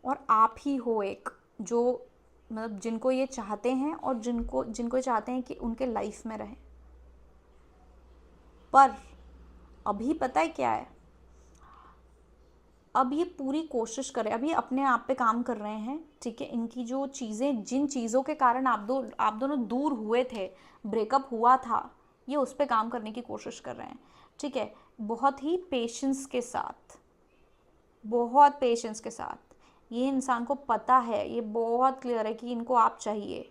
और आप ही हो एक जो मतलब जिनको ये चाहते हैं और जिनको जिनको ये चाहते हैं कि उनके लाइफ में रहें। पर अभी पता है क्या है, अब ये पूरी कोशिश करें, अभी अपने आप पे काम कर रहे हैं, ठीक है। इनकी जो चीज़ें, जिन चीज़ों के कारण आप दोनों दूर हुए थे, ब्रेकअप हुआ था, ये उस पे काम करने की कोशिश कर रहे हैं, ठीक है। बहुत ही पेशेंस के साथ, बहुत पेशेंस के साथ। ये इंसान को पता है, ये बहुत क्लियर है कि इनको आप चाहिए,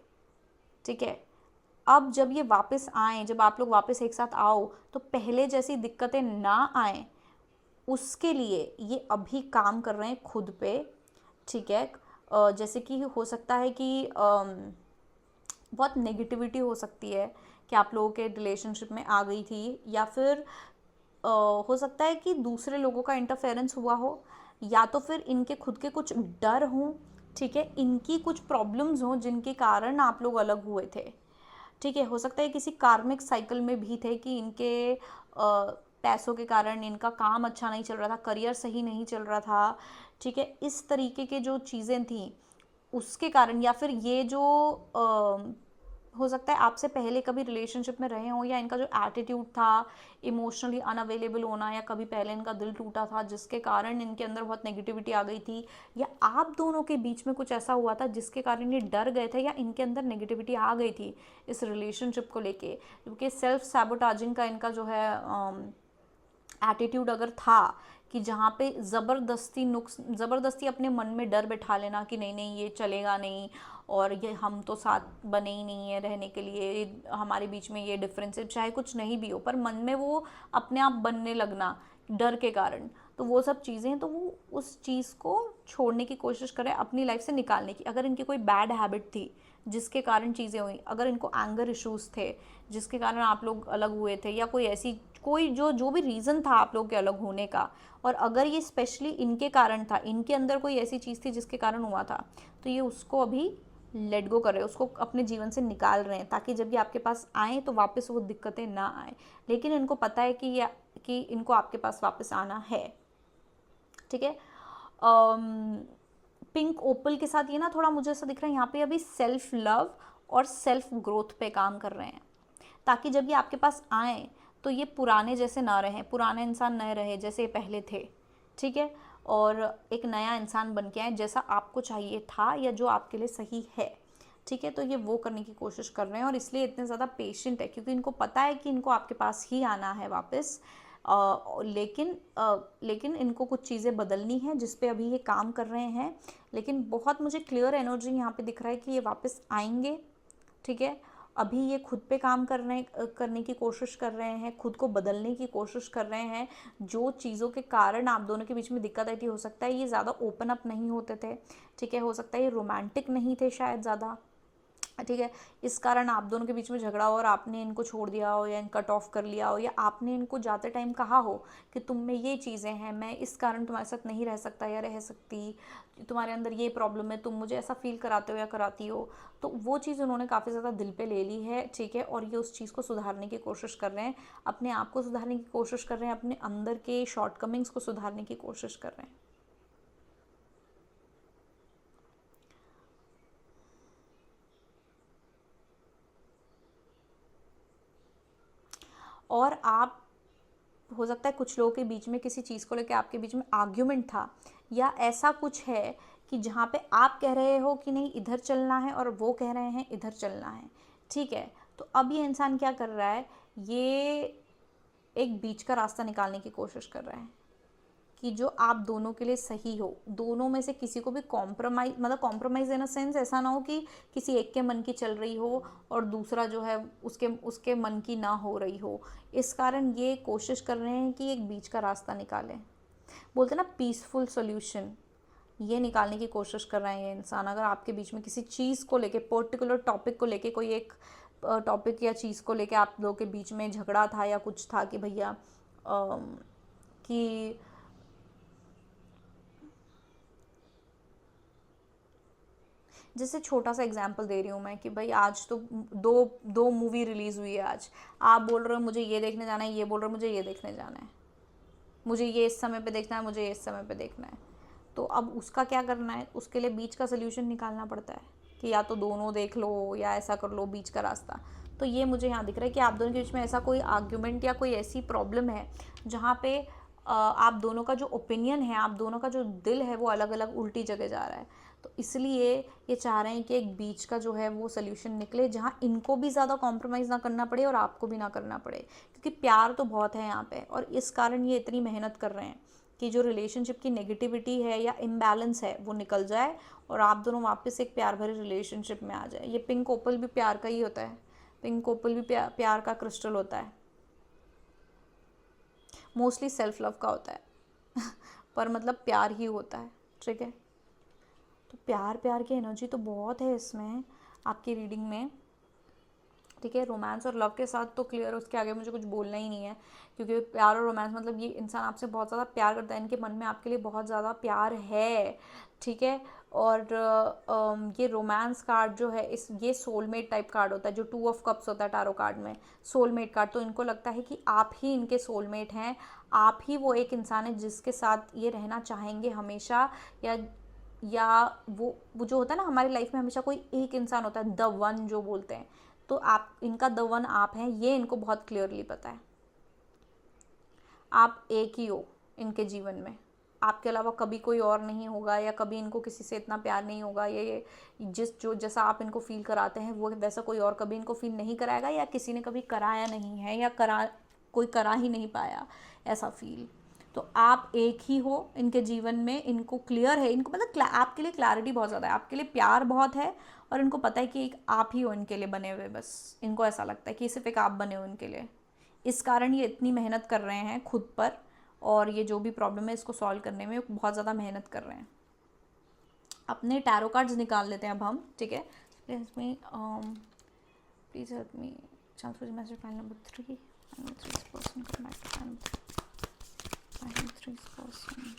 ठीक है। अब जब ये वापस आए, जब आप लोग वापस एक साथ आओ, तो पहले जैसी दिक्कतें ना आए, उसके लिए ये अभी काम कर रहे हैं खुद पे, ठीक है। जैसे कि हो सकता है कि बहुत नेगेटिविटी हो सकती है कि आप लोगों के रिलेशनशिप में आ गई थी, या फिर हो सकता है कि दूसरे लोगों का इंटरफेरेंस हुआ हो, या तो फिर इनके खुद के कुछ डर हों, ठीक है, इनकी कुछ प्रॉब्लम्स हों जिनके कारण आप लोग अलग हुए थे, ठीक है। हो सकता है किसी कार्मिक साइकिल में भी थे कि इनके पैसों के कारण इनका काम अच्छा नहीं चल रहा था, करियर सही नहीं चल रहा था, ठीक है। इस तरीके के जो चीज़ें थी उसके कारण, या फिर ये जो हो सकता है आपसे पहले कभी रिलेशनशिप में रहे हों, या इनका जो एटीट्यूड था, इमोशनली अनअवेलेबल होना, या कभी पहले इनका दिल टूटा था जिसके कारण इनके अंदर बहुत नेगेटिविटी आ गई थी, या आप दोनों के बीच में कुछ ऐसा हुआ था जिसके कारण ये डर गए थे, या इनके अंदर नेगेटिविटी आ गई थी इस रिलेशनशिप को लेके, क्योंकि सेल्फ सैबोटाजिंग का इनका जो है एटीट्यूड अगर था कि जहाँ पे ज़बरदस्ती अपने मन में डर बैठा लेना कि नहीं नहीं ये चलेगा नहीं, और ये हम तो साथ बने ही नहीं है रहने के लिए, हमारे बीच में ये डिफरेंस है, चाहे कुछ नहीं भी हो पर मन में वो अपने आप बनने लगना डर के कारण, तो वो सब चीज़ें, तो वो उस चीज़ को छोड़ने की कोशिश करें, अपनी लाइफ से निकालने की। अगर इनकी कोई बैड हैबिट थी जिसके कारण चीज़ें हुई, अगर इनको एंगर इश्यूज़ थे जिसके कारण आप लोग अलग हुए थे, या कोई ऐसी कोई जो भी रीज़न था आप लोग के अलग होने का, और अगर ये स्पेशली इनके कारण था, इनके अंदर कोई ऐसी चीज़ थी जिसके कारण हुआ था, तो ये उसको अभी लेट गो कर रहे हैं, उसको अपने जीवन से निकाल रहे हैं, ताकि जब ये आपके पास आए तो वापस वो दिक्कतें ना आए। लेकिन इनको पता है कि इनको आपके पास वापस आना है, ठीक है। पिंक ओपल के साथ ये ना थोड़ा मुझे ऐसा दिख रहा है यहाँ पे अभी सेल्फ लव और सेल्फ ग्रोथ पे काम कर रहे हैं, ताकि जब ये आपके पास आए तो ये पुराने जैसे ना रहें, पुराने इंसान न रहे जैसे ये पहले थे, ठीक है, और एक नया इंसान बन के आए जैसा आपको चाहिए था या जो आपके लिए सही है, ठीक है। तो ये वो करने की कोशिश कर रहे हैं, और इसलिए इतने ज़्यादा पेशेंट है क्योंकि इनको पता है कि इनको आपके पास ही आना है वापस। लेकिन इनको कुछ चीज़ें बदलनी है जिस पे अभी ये काम कर रहे हैं, लेकिन बहुत मुझे क्लियर एनर्जी यहाँ पे दिख रहा है कि ये वापस आएंगे, ठीक है। अभी ये खुद पे काम करने की कोशिश कर रहे हैं, खुद को बदलने की कोशिश कर रहे हैं। जो चीज़ों के कारण आप दोनों के बीच में दिक्कत आई थी, हो सकता है ये ज़्यादा ओपन अप नहीं होते थे, ठीक है, हो सकता है ये रोमांटिक नहीं थे शायद ज़्यादा, ठीक है, इस कारण आप दोनों के बीच में झगड़ा हो और आपने इनको छोड़ दिया हो या कट ऑफ कर लिया हो, या आपने इनको जाते टाइम कहा हो कि तुम में ये चीज़ें हैं, मैं इस कारण तुम्हारे साथ नहीं रह सकता या रह सकती, तुम्हारे अंदर ये प्रॉब्लम है, तुम मुझे ऐसा फील कराते हो या कराती हो, तो वो चीज़ उन्होंने काफ़ी ज़्यादा दिल पे ले ली है, ठीक है, और ये उस चीज़ को सुधारने की कोशिश कर रहे हैं, अपने आप को सुधारने की कोशिश कर रहे हैं, अपने अंदर के शॉर्टकमिंग्स को सुधारने की कोशिश कर रहे हैं। और आप, हो सकता है कुछ लोगों के बीच में किसी चीज़ को लेकर आपके बीच में आर्ग्यूमेंट था, या ऐसा कुछ है कि जहाँ पे आप कह रहे हो कि नहीं इधर चलना है और वो कह रहे हैं इधर चलना है, ठीक है। तो अब ये इंसान क्या कर रहा है, ये एक बीच का रास्ता निकालने की कोशिश कर रहा है कि जो आप दोनों के लिए सही हो, दोनों में से किसी को भी कॉम्प्रोमाइज़, मतलब कॉम्प्रोमाइज़ इन अ सेंस ऐसा ना हो कि किसी एक के मन की चल रही हो और दूसरा जो है उसके उसके मन की ना हो रही हो, इस कारण ये कोशिश कर रहे हैं कि एक बीच का रास्ता निकालें, बोलते हैं ना पीसफुल सोल्यूशन, ये निकालने की कोशिश कर रहे हैं ये इंसान। अगर आपके बीच में किसी चीज़ को लेके, पर्टिकुलर टॉपिक को लेके, कोई एक टॉपिक या चीज़ को लेके आप लोगों के बीच में झगड़ा था या कुछ था कि भैया कि जैसे छोटा सा एग्जांपल दे रही हूँ मैं कि भाई आज तो दो दो मूवी रिलीज़ हुई है आज, आप बोल रहे हो मुझे ये देखने जाना है, ये बोल रहे हो मुझे ये देखने जाना है, मुझे ये इस समय पे देखना है, मुझे ये इस समय पे देखना है, तो अब उसका क्या करना है, उसके लिए बीच का सोल्यूशन निकालना पड़ता है कि या तो दोनों देख लो या ऐसा कर लो, बीच का रास्ता। तो ये मुझे यहाँ दिख रहा है कि आप दोनों के बीच में ऐसा कोई आर्ग्यूमेंट या कोई ऐसी प्रॉब्लम है जहाँ पे आप दोनों का जो ओपिनियन है, आप दोनों का जो दिल है वो अलग अलग उल्टी जगह जा रहा है, तो इसलिए ये चाह रहे हैं कि एक बीच का जो है वो सोल्यूशन निकले जहाँ इनको भी ज़्यादा कॉम्प्रोमाइज़ ना करना पड़े और आपको भी ना करना पड़े, क्योंकि प्यार तो बहुत है यहाँ पे, और इस कारण ये इतनी मेहनत कर रहे हैं कि जो रिलेशनशिप की नेगेटिविटी है या इम्बैलेंस है वो निकल जाए और आप दोनों वापस एक प्यार भरे रिलेशनशिप में आ जाए। ये पिंक ओपल भी प्यार का ही होता है, पिंक ओपल भी प्यार का क्रिस्टल होता है, मोस्टली सेल्फ लव का होता है पर मतलब प्यार ही होता है, ठीक है। तो प्यार की एनर्जी तो बहुत है इसमें आपकी रीडिंग में, ठीक है। रोमांस और लव के साथ तो क्लियर, उसके आगे मुझे कुछ बोलना ही नहीं है, क्योंकि प्यार और रोमांस मतलब ये इंसान आपसे बहुत ज़्यादा प्यार करता है, इनके मन में आपके लिए बहुत ज़्यादा प्यार है, ठीक है। और ये रोमांस कार्ड जो है ये सोलमेट टाइप कार्ड होता है, जो 2 ऑफ कप्स होता है टैरो कार्ड में, सोलमेट कार्ड। तो इनको लगता है कि आप ही इनके सोलमेट हैं, आप ही वो एक इंसान है जिसके साथ ये रहना चाहेंगे हमेशा, या वो जो होता है ना हमारी लाइफ में हमेशा कोई एक इंसान होता है, द वन जो बोलते हैं, तो आप इनका द वन आप हैं, ये इनको बहुत क्लियरली पता है। आप एक ही हो इनके जीवन में, आपके अलावा कभी कोई और नहीं होगा, या कभी इनको किसी से इतना प्यार नहीं होगा, ये जैसा आप इनको फील कराते हैं वो वैसा कोई और कभी इनको फील नहीं कराएगा, या किसी ने कभी कराया नहीं है, या कोई करा ही नहीं पाया ऐसा फील। तो आप एक ही हो इनके जीवन में, इनको क्लियर है, इनको मतलब आपके लिए क्लैरिटी बहुत ज़्यादा है, आपके लिए प्यार बहुत है, और इनको पता है कि एक आप ही हो इनके लिए बने हुए। बस इनको ऐसा लगता है कि सिर्फ एक आप बने हो इनके लिए। इस कारण ये इतनी मेहनत कर रहे हैं खुद पर, और ये जो भी प्रॉब्लम है इसको सॉल्व करने में बहुत ज़्यादा मेहनत कर रहे हैं। अपने टैरो कार्ड्स निकाल लेते हैं अब हम, ठीक है। इसमें please help me transfer message file number 3 person come back to file number 3 person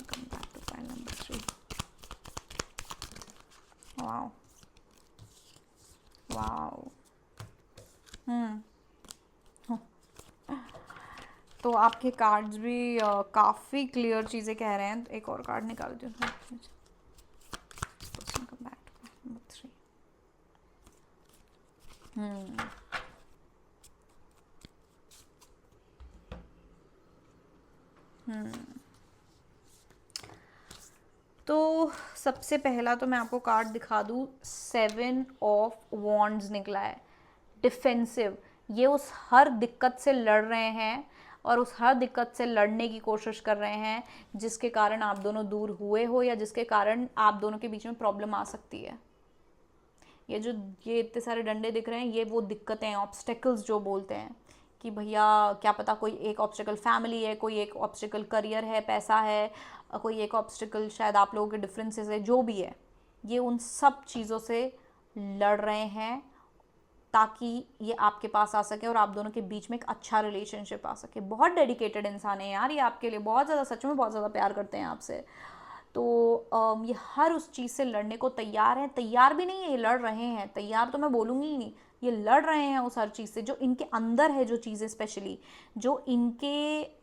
come back to file number 3. Wow. तो आपके कार्ड्स भी काफ़ी क्लियर चीज़ें कह रहे हैं। एक और कार्ड निकाल दूँ। तो सबसे पहला तो मैं आपको कार्ड दिखा दूँ, 7 ऑफ वॉन्ड्स निकला है, डिफेंसिव। ये उस हर दिक्कत से लड़ रहे हैं, और उस हर दिक्कत से लड़ने की कोशिश कर रहे हैं जिसके कारण आप दोनों दूर हुए हो, या जिसके कारण आप दोनों के बीच में प्रॉब्लम आ सकती है। ये इतने सारे डंडे दिख रहे हैं, ये वो दिक्कतें हैं, ऑब्स्टेकल्स जो बोलते हैं कि भैया क्या पता कोई एक ऑब्स्टेकल फैमिली है, कोई एक ऑब्स्टेकल करियर है, पैसा है, कोई एक ऑब्स्टेकल शायद आप लोगों के डिफरेंसेस है, जो भी है, ये उन सब चीज़ों से लड़ रहे हैं ताकि ये आपके पास आ सके और आप दोनों के बीच में एक अच्छा रिलेशनशिप आ सके। बहुत डेडिकेटेड इंसान है यार ये आपके लिए, बहुत ज़्यादा, सच में बहुत ज़्यादा प्यार करते हैं आपसे। तो ये हर उस चीज़ से लड़ने को तैयार हैं, तैयार भी नहीं है, ये लड़ रहे हैं। तैयार तो मैं बोलूँगी ही नहीं, ये लड़ रहे हैं उस हर चीज़ से जो इनके अंदर है, जो चीज़ें स्पेशली जो इनके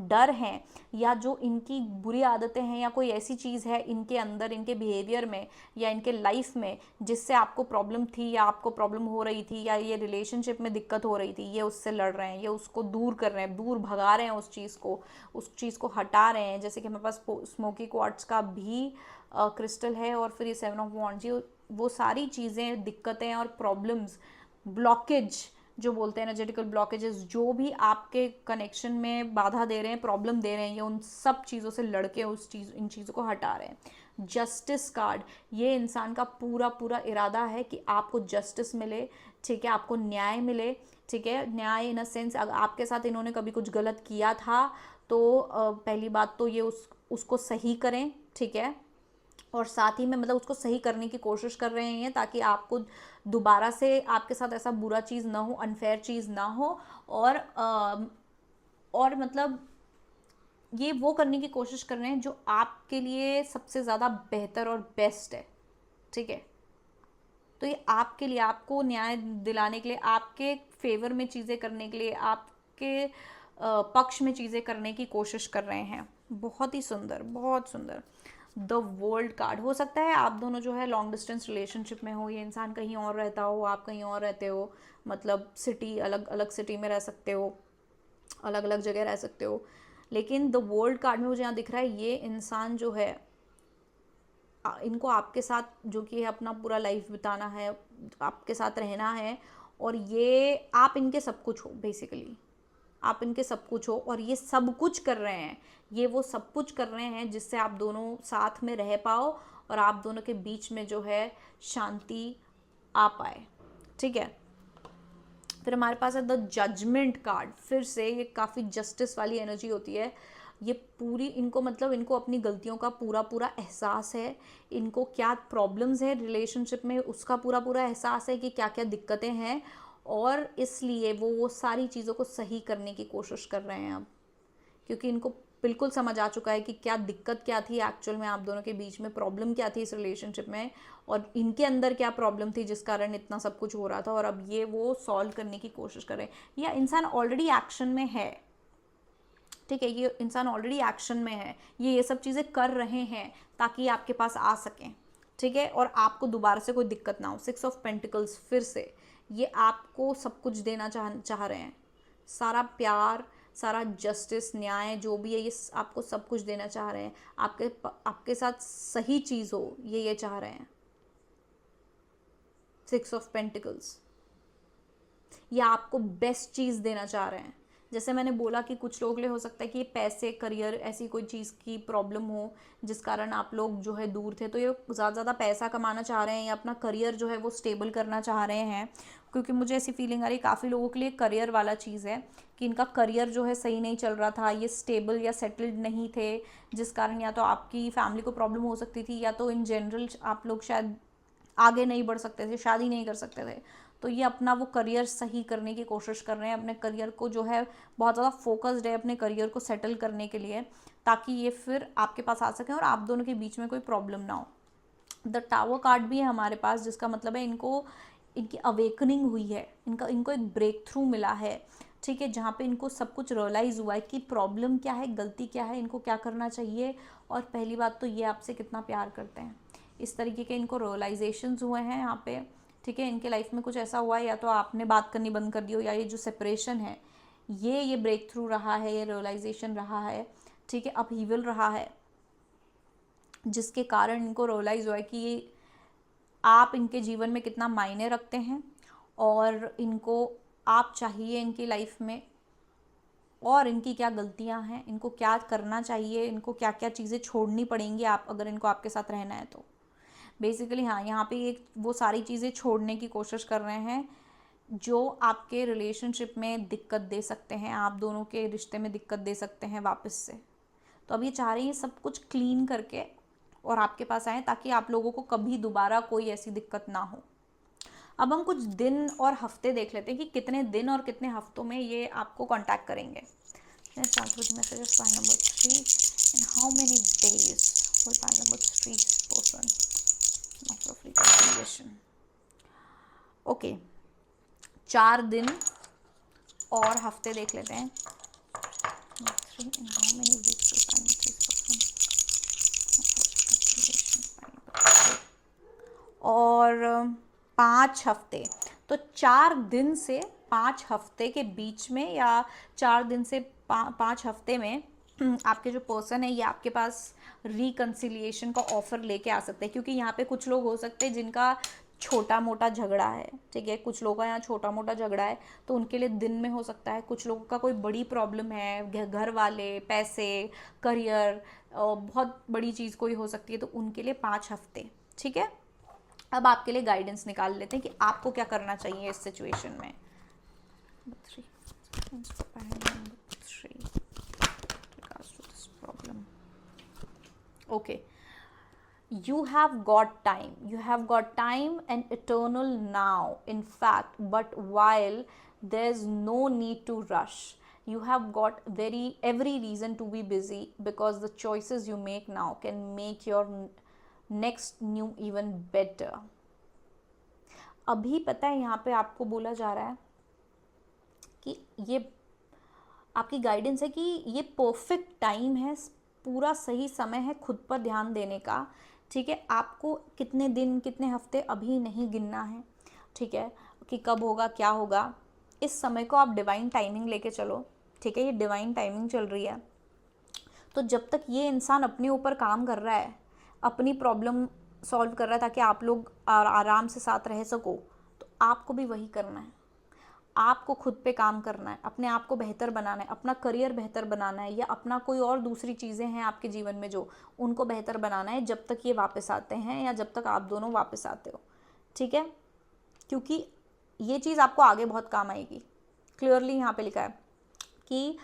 डर हैं, या जो इनकी बुरी आदतें हैं, या कोई ऐसी चीज़ है इनके अंदर, इनके बिहेवियर में या इनके लाइफ में जिससे आपको प्रॉब्लम थी, या आपको प्रॉब्लम हो रही थी, या ये रिलेशनशिप में दिक्कत हो रही थी, ये उससे लड़ रहे हैं, ये उसको दूर कर रहे हैं, दूर भगा रहे हैं उस चीज़ को हटा रहे हैं। जैसे कि हमारे पास स्मोकी क्वार्ट्ज का भी क्रिस्टल है, और फिर ये 7 ऑफ वॉन्ड्स, ये वो सारी चीज़ें, दिक्कतें और प्रॉब्लम्स, ब्लॉकेज जो बोलते हैं, एनर्जेटिकल ब्लॉकेजेस, जो भी आपके कनेक्शन में बाधा दे रहे हैं, प्रॉब्लम दे रहे हैं, ये उन सब चीज़ों से लड़के इन चीज़ों को हटा रहे हैं। जस्टिस कार्ड, ये इंसान का पूरा इरादा है कि आपको जस्टिस मिले, ठीक है, आपको न्याय मिले, ठीक है। न्याय इन अ सेंस, अगर आपके साथ इन्होंने कभी कुछ गलत किया था तो पहली बात तो ये उसको सही करें, ठीक है, और साथ ही में मतलब उसको सही करने की कोशिश कर रहे हैं ताकि आपको दोबारा से आपके साथ ऐसा बुरा चीज़ ना हो, अनफेयर चीज़ ना हो, और मतलब ये वो करने की कोशिश कर रहे हैं जो आपके लिए सबसे ज़्यादा बेहतर और बेस्ट है, ठीक है। तो ये आपके लिए, आपको न्याय दिलाने के लिए, आपके फेवर में चीज़ें करने के लिए, आपके पक्ष में चीज़ें करने की कोशिश कर रहे हैं। बहुत ही सुंदर, बहुत सुंदर। द वर्ल्ड कार्ड, हो सकता है आप दोनों जो है लॉन्ग डिस्टेंस रिलेशनशिप में हो, ये इंसान कहीं और रहता हो, आप कहीं और रहते हो, मतलब सिटी, अलग अलग सिटी में रह सकते हो, अलग अलग जगह रह सकते हो, लेकिन द वर्ल्ड कार्ड में मुझे यहाँ दिख रहा है ये इंसान जो है, इनको आपके साथ जो कि अपना पूरा लाइफ बिताना है, आपके साथ रहना है, और ये आप इनके सब कुछ हो, बेसिकली आप इनके सब कुछ हो, और ये सब कुछ कर रहे हैं, ये वो सब कुछ कर रहे हैं जिससे आप दोनों साथ में रह पाओ और आप दोनों के बीच में जो है शांति आ पाए, ठीक है। फिर हमारे पास है द जजमेंट कार्ड, फिर से ये काफ़ी जस्टिस वाली एनर्जी होती है। ये पूरी, इनको मतलब इनको अपनी गलतियों का पूरा एहसास है, इनको क्या प्रॉब्लम्स है रिलेशनशिप में उसका पूरा एहसास है कि क्या क्या दिक्कतें हैं, और इसलिए वो सारी चीज़ों को सही करने की कोशिश कर रहे हैं अब, क्योंकि इनको बिल्कुल समझ आ चुका है कि क्या दिक्कत क्या थी एक्चुअल में, आप दोनों के बीच में प्रॉब्लम क्या थी इस रिलेशनशिप में, और इनके अंदर क्या प्रॉब्लम थी जिस कारण इतना सब कुछ हो रहा था, और अब ये वो सॉल्व करने की कोशिश कर रहे हैं। या इंसान ऑलरेडी एक्शन में है, ठीक है, ये इंसान ऑलरेडी एक्शन में है, ये सब चीज़ें कर रहे हैं ताकि आपके पास आ सकें, ठीक है, और आपको दोबारा से कोई दिक्कत ना हो। 6 ऑफ पेंटिकल्स फिर से ये आपको सब कुछ देना चाह रहे हैं, सारा प्यार, सारा जस्टिस, न्याय जो भी है, ये आपको सब कुछ देना चाह रहे हैं, आपके साथ सही चीज़ हो, ये चाह रहे हैं। 6 ऑफ पेंटिकल्स, ये आपको बेस्ट चीज़ देना चाह रहे हैं। जैसे मैंने बोला कि कुछ लोग लिए हो सकता है कि पैसे, करियर, ऐसी कोई चीज़ की प्रॉब्लम हो जिस कारण आप लोग जो है दूर थे, तो ये ज़्यादा पैसा कमाना चाह रहे हैं या अपना करियर जो है वो स्टेबल करना चाह रहे हैं, क्योंकि मुझे ऐसी फीलिंग आ रही है काफ़ी लोगों के लिए करियर वाला चीज़ है कि इनका करियर जो है सही नहीं चल रहा था, ये स्टेबल या सेटल्ड नहीं थे, जिस कारण या तो आपकी फैमिली को प्रॉब्लम हो सकती थी या तो इन जनरल आप लोग शायद आगे नहीं बढ़ सकते थे, शादी नहीं कर सकते थे। तो ये अपना वो करियर सही करने की कोशिश कर रहे हैं, अपने करियर को जो है बहुत ज़्यादा फोकस्ड है अपने करियर को सेटल करने के लिए, ताकि ये फिर आपके पास आ सकें और आप दोनों के बीच में कोई प्रॉब्लम ना हो। द टावर कार्ड भी है हमारे पास, जिसका मतलब है इनकी अवेकनिंग हुई है, इनको एक ब्रेक थ्रू मिला है, ठीक है, जहाँ पे इनको सब कुछ रियलाइज़ हुआ है कि प्रॉब्लम क्या है, गलती क्या है, इनको क्या करना चाहिए, और पहली बात तो ये आपसे कितना प्यार करते हैं। इस तरीके के इनको रियलाइजेशंस हुए हैं यहाँ पे, ठीक है। इनके लाइफ में कुछ ऐसा हुआ है, या तो आपने बात करनी बंद कर दी हो, या ये जो सेपरेशन है ये ब्रेक थ्रू रहा है, ये रियलाइजेशन रहा है, ठीक है, अपहीवल रहा है, जिसके कारण इनको रियलाइज़ हुआ है कि आप इनके जीवन में कितना मायने रखते हैं और इनको आप चाहिए इनकी लाइफ में, और इनकी क्या गलतियां हैं, इनको क्या करना चाहिए, इनको क्या क्या चीज़ें छोड़नी पड़ेंगी आप अगर इनको आपके साथ रहना है तो। बेसिकली हाँ, यहाँ पे एक वो सारी चीज़ें छोड़ने की कोशिश कर रहे हैं जो आपके रिलेशनशिप में दिक्कत दे सकते हैं, आप दोनों के रिश्ते में दिक्कत दे सकते हैं वापस से। तो अब ये चाह रही हैं सब कुछ क्लीन करके और आपके पास आए, ताकि आप लोगों को कभी दोबारा कोई ऐसी दिक्कत ना हो। अब हम कुछ दिन और हफ्ते देख लेते हैं कि कितने दिन और कितने हफ्तों में ये आपको कांटेक्ट करेंगे। Start with message of file number 3 and how many days will file number 3 person not of reconciliation. Okay, 4 दिन और हफ्ते देख लेते हैं। 3 and how many weeks will file number 3 person और 5 हफ्ते। तो 4 दिन से 5 हफ्ते के बीच में, या 4 दिन से 5 हफ्ते में आपके जो पर्सन है ये आपके पास रिकन्सिलिएशन का ऑफर लेके आ सकते हैं, क्योंकि यहाँ पे कुछ लोग हो सकते हैं जिनका छोटा मोटा झगड़ा है, ठीक है, कुछ लोगों का यहाँ छोटा मोटा झगड़ा है, तो उनके लिए दिन में हो सकता है। कुछ लोगों का कोई बड़ी प्रॉब्लम है, घर वाले, पैसे, करियर, बहुत बड़ी चीज़ कोई हो सकती है, तो उनके लिए 5 हफ्ते, ठीक है। अब आपके लिए गाइडेंस निकाल लेते हैं कि आपको क्या करना चाहिए इस सिचुएशन में। 3 regards to this problem. Okay, you have got time and eternal now, in fact, but while there's no need to rush, you have got every reason to be busy, because the choices you make now can make your next new even better. अभी पता है यहाँ पे आपको बोला जा रहा है कि ये आपकी गाइडेंस है कि ये परफेक्ट टाइम है, पूरा सही समय है खुद पर ध्यान देने का, ठीक है। आपको कितने दिन, कितने हफ्ते अभी नहीं गिनना है, ठीक है, कि कब होगा, क्या होगा। इस समय को आप डिवाइन टाइमिंग लेके चलो, ठीक है, ये डिवाइन टाइमिंग चल रही है। तो जब तक ये इंसान अपने ऊपर काम कर रहा है, अपनी प्रॉब्लम सॉल्व कर रहा है ताकि आप लोग आराम से साथ रह सको, तो आपको भी वही करना है। आपको खुद पे काम करना है, अपने आप को बेहतर बनाना है, अपना करियर बेहतर बनाना है, या अपना कोई और दूसरी चीज़ें हैं आपके जीवन में जो उनको बेहतर बनाना है, जब तक ये वापस आते हैं या जब तक आप दोनों वापस आते हो, ठीक है। क्योंकि ये चीज़ आपको आगे बहुत काम आएगी। क्लियरली यहाँ पे लिखा है कि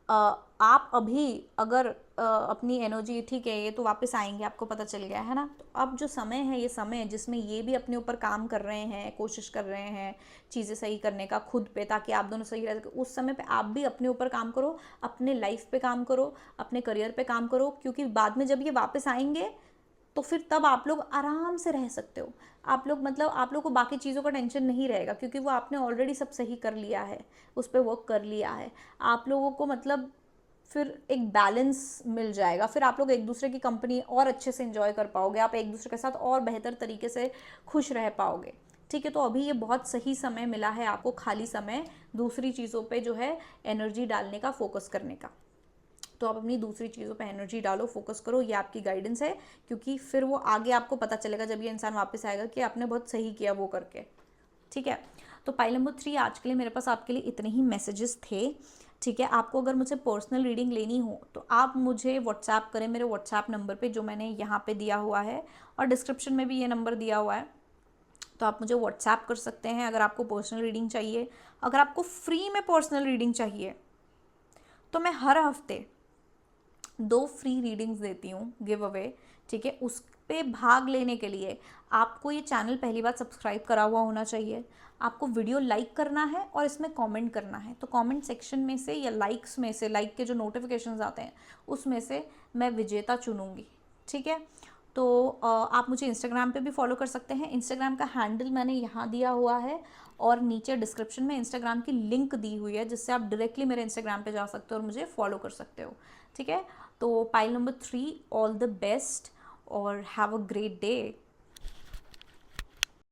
आप अभी अगर अपनी एनर्जी, ठीक है, ये तो वापस आएंगे, आपको पता चल गया है ना। तो अब जो समय है, ये समय है जिसमें ये भी अपने ऊपर काम कर रहे हैं, कोशिश कर रहे हैं चीज़ें सही करने का खुद पे, ताकि आप दोनों सही रह सके। उस समय पे आप भी अपने ऊपर काम करो, अपने लाइफ पे काम करो, अपने करियर पे काम करो, क्योंकि बाद में जब ये वापस आएंगे तो फिर तब आप लोग आराम से रह सकते हो। आप लोग को बाकी चीज़ों का टेंशन नहीं रहेगा, क्योंकि वो आपने ऑलरेडी सब सही कर लिया है, उस पर वर्क कर लिया है। आप लोगों को फिर एक बैलेंस मिल जाएगा, फिर आप लोग एक दूसरे की कंपनी और अच्छे से एंजॉय कर पाओगे, आप एक दूसरे के साथ और बेहतर तरीके से खुश रह पाओगे। ठीक है, तो अभी ये बहुत सही समय मिला है आपको, खाली समय दूसरी चीज़ों पे जो है एनर्जी डालने का, फोकस करने का। तो आप अपनी दूसरी चीज़ों पे एनर्जी डालो, फोकस करो, ये आपकी गाइडेंस है, क्योंकि फिर वो आगे आपको पता चलेगा जब ये इंसान वापस आएगा कि आपने बहुत सही किया वो करके। ठीक है, तो पाइल नंबर 3 आज के लिए मेरे पास आपके लिए इतने ही मैसेजेस थे। ठीक है, आपको अगर मुझसे पर्सनल रीडिंग लेनी हो तो आप मुझे व्हाट्सएप करें मेरे व्हाट्सएप नंबर पे, जो मैंने यहाँ पे दिया हुआ है और डिस्क्रिप्शन में भी ये नंबर दिया हुआ है। तो आप मुझे व्हाट्सएप कर सकते हैं अगर आपको पर्सनल रीडिंग चाहिए। अगर आपको फ्री में पर्सनल रीडिंग चाहिए तो मैं हर हफ्ते 2 फ्री रीडिंग्स देती हूँ, गिव अवे। ठीक है, उस पे भाग लेने के लिए आपको ये चैनल पहली बार सब्सक्राइब करा हुआ होना चाहिए, आपको वीडियो लाइक करना है और इसमें कमेंट करना है। तो कमेंट सेक्शन में से या लाइक्स में से, लाइक के जो नोटिफिकेशंस आते हैं उसमें से मैं विजेता चुनूंगी। ठीक है, तो आप मुझे इंस्टाग्राम पे भी फॉलो कर सकते हैं, इंस्टाग्राम का हैंडल मैंने यहाँ दिया हुआ है और नीचे डिस्क्रिप्शन में इंस्टाग्राम की लिंक दी हुई है, जिससे आप डायरेक्टली मेरे इंस्टाग्राम पे जा सकते हो और मुझे फॉलो कर सकते हो। ठीक है, तो pile number 3, all the best और हैव अ ग्रेट डे।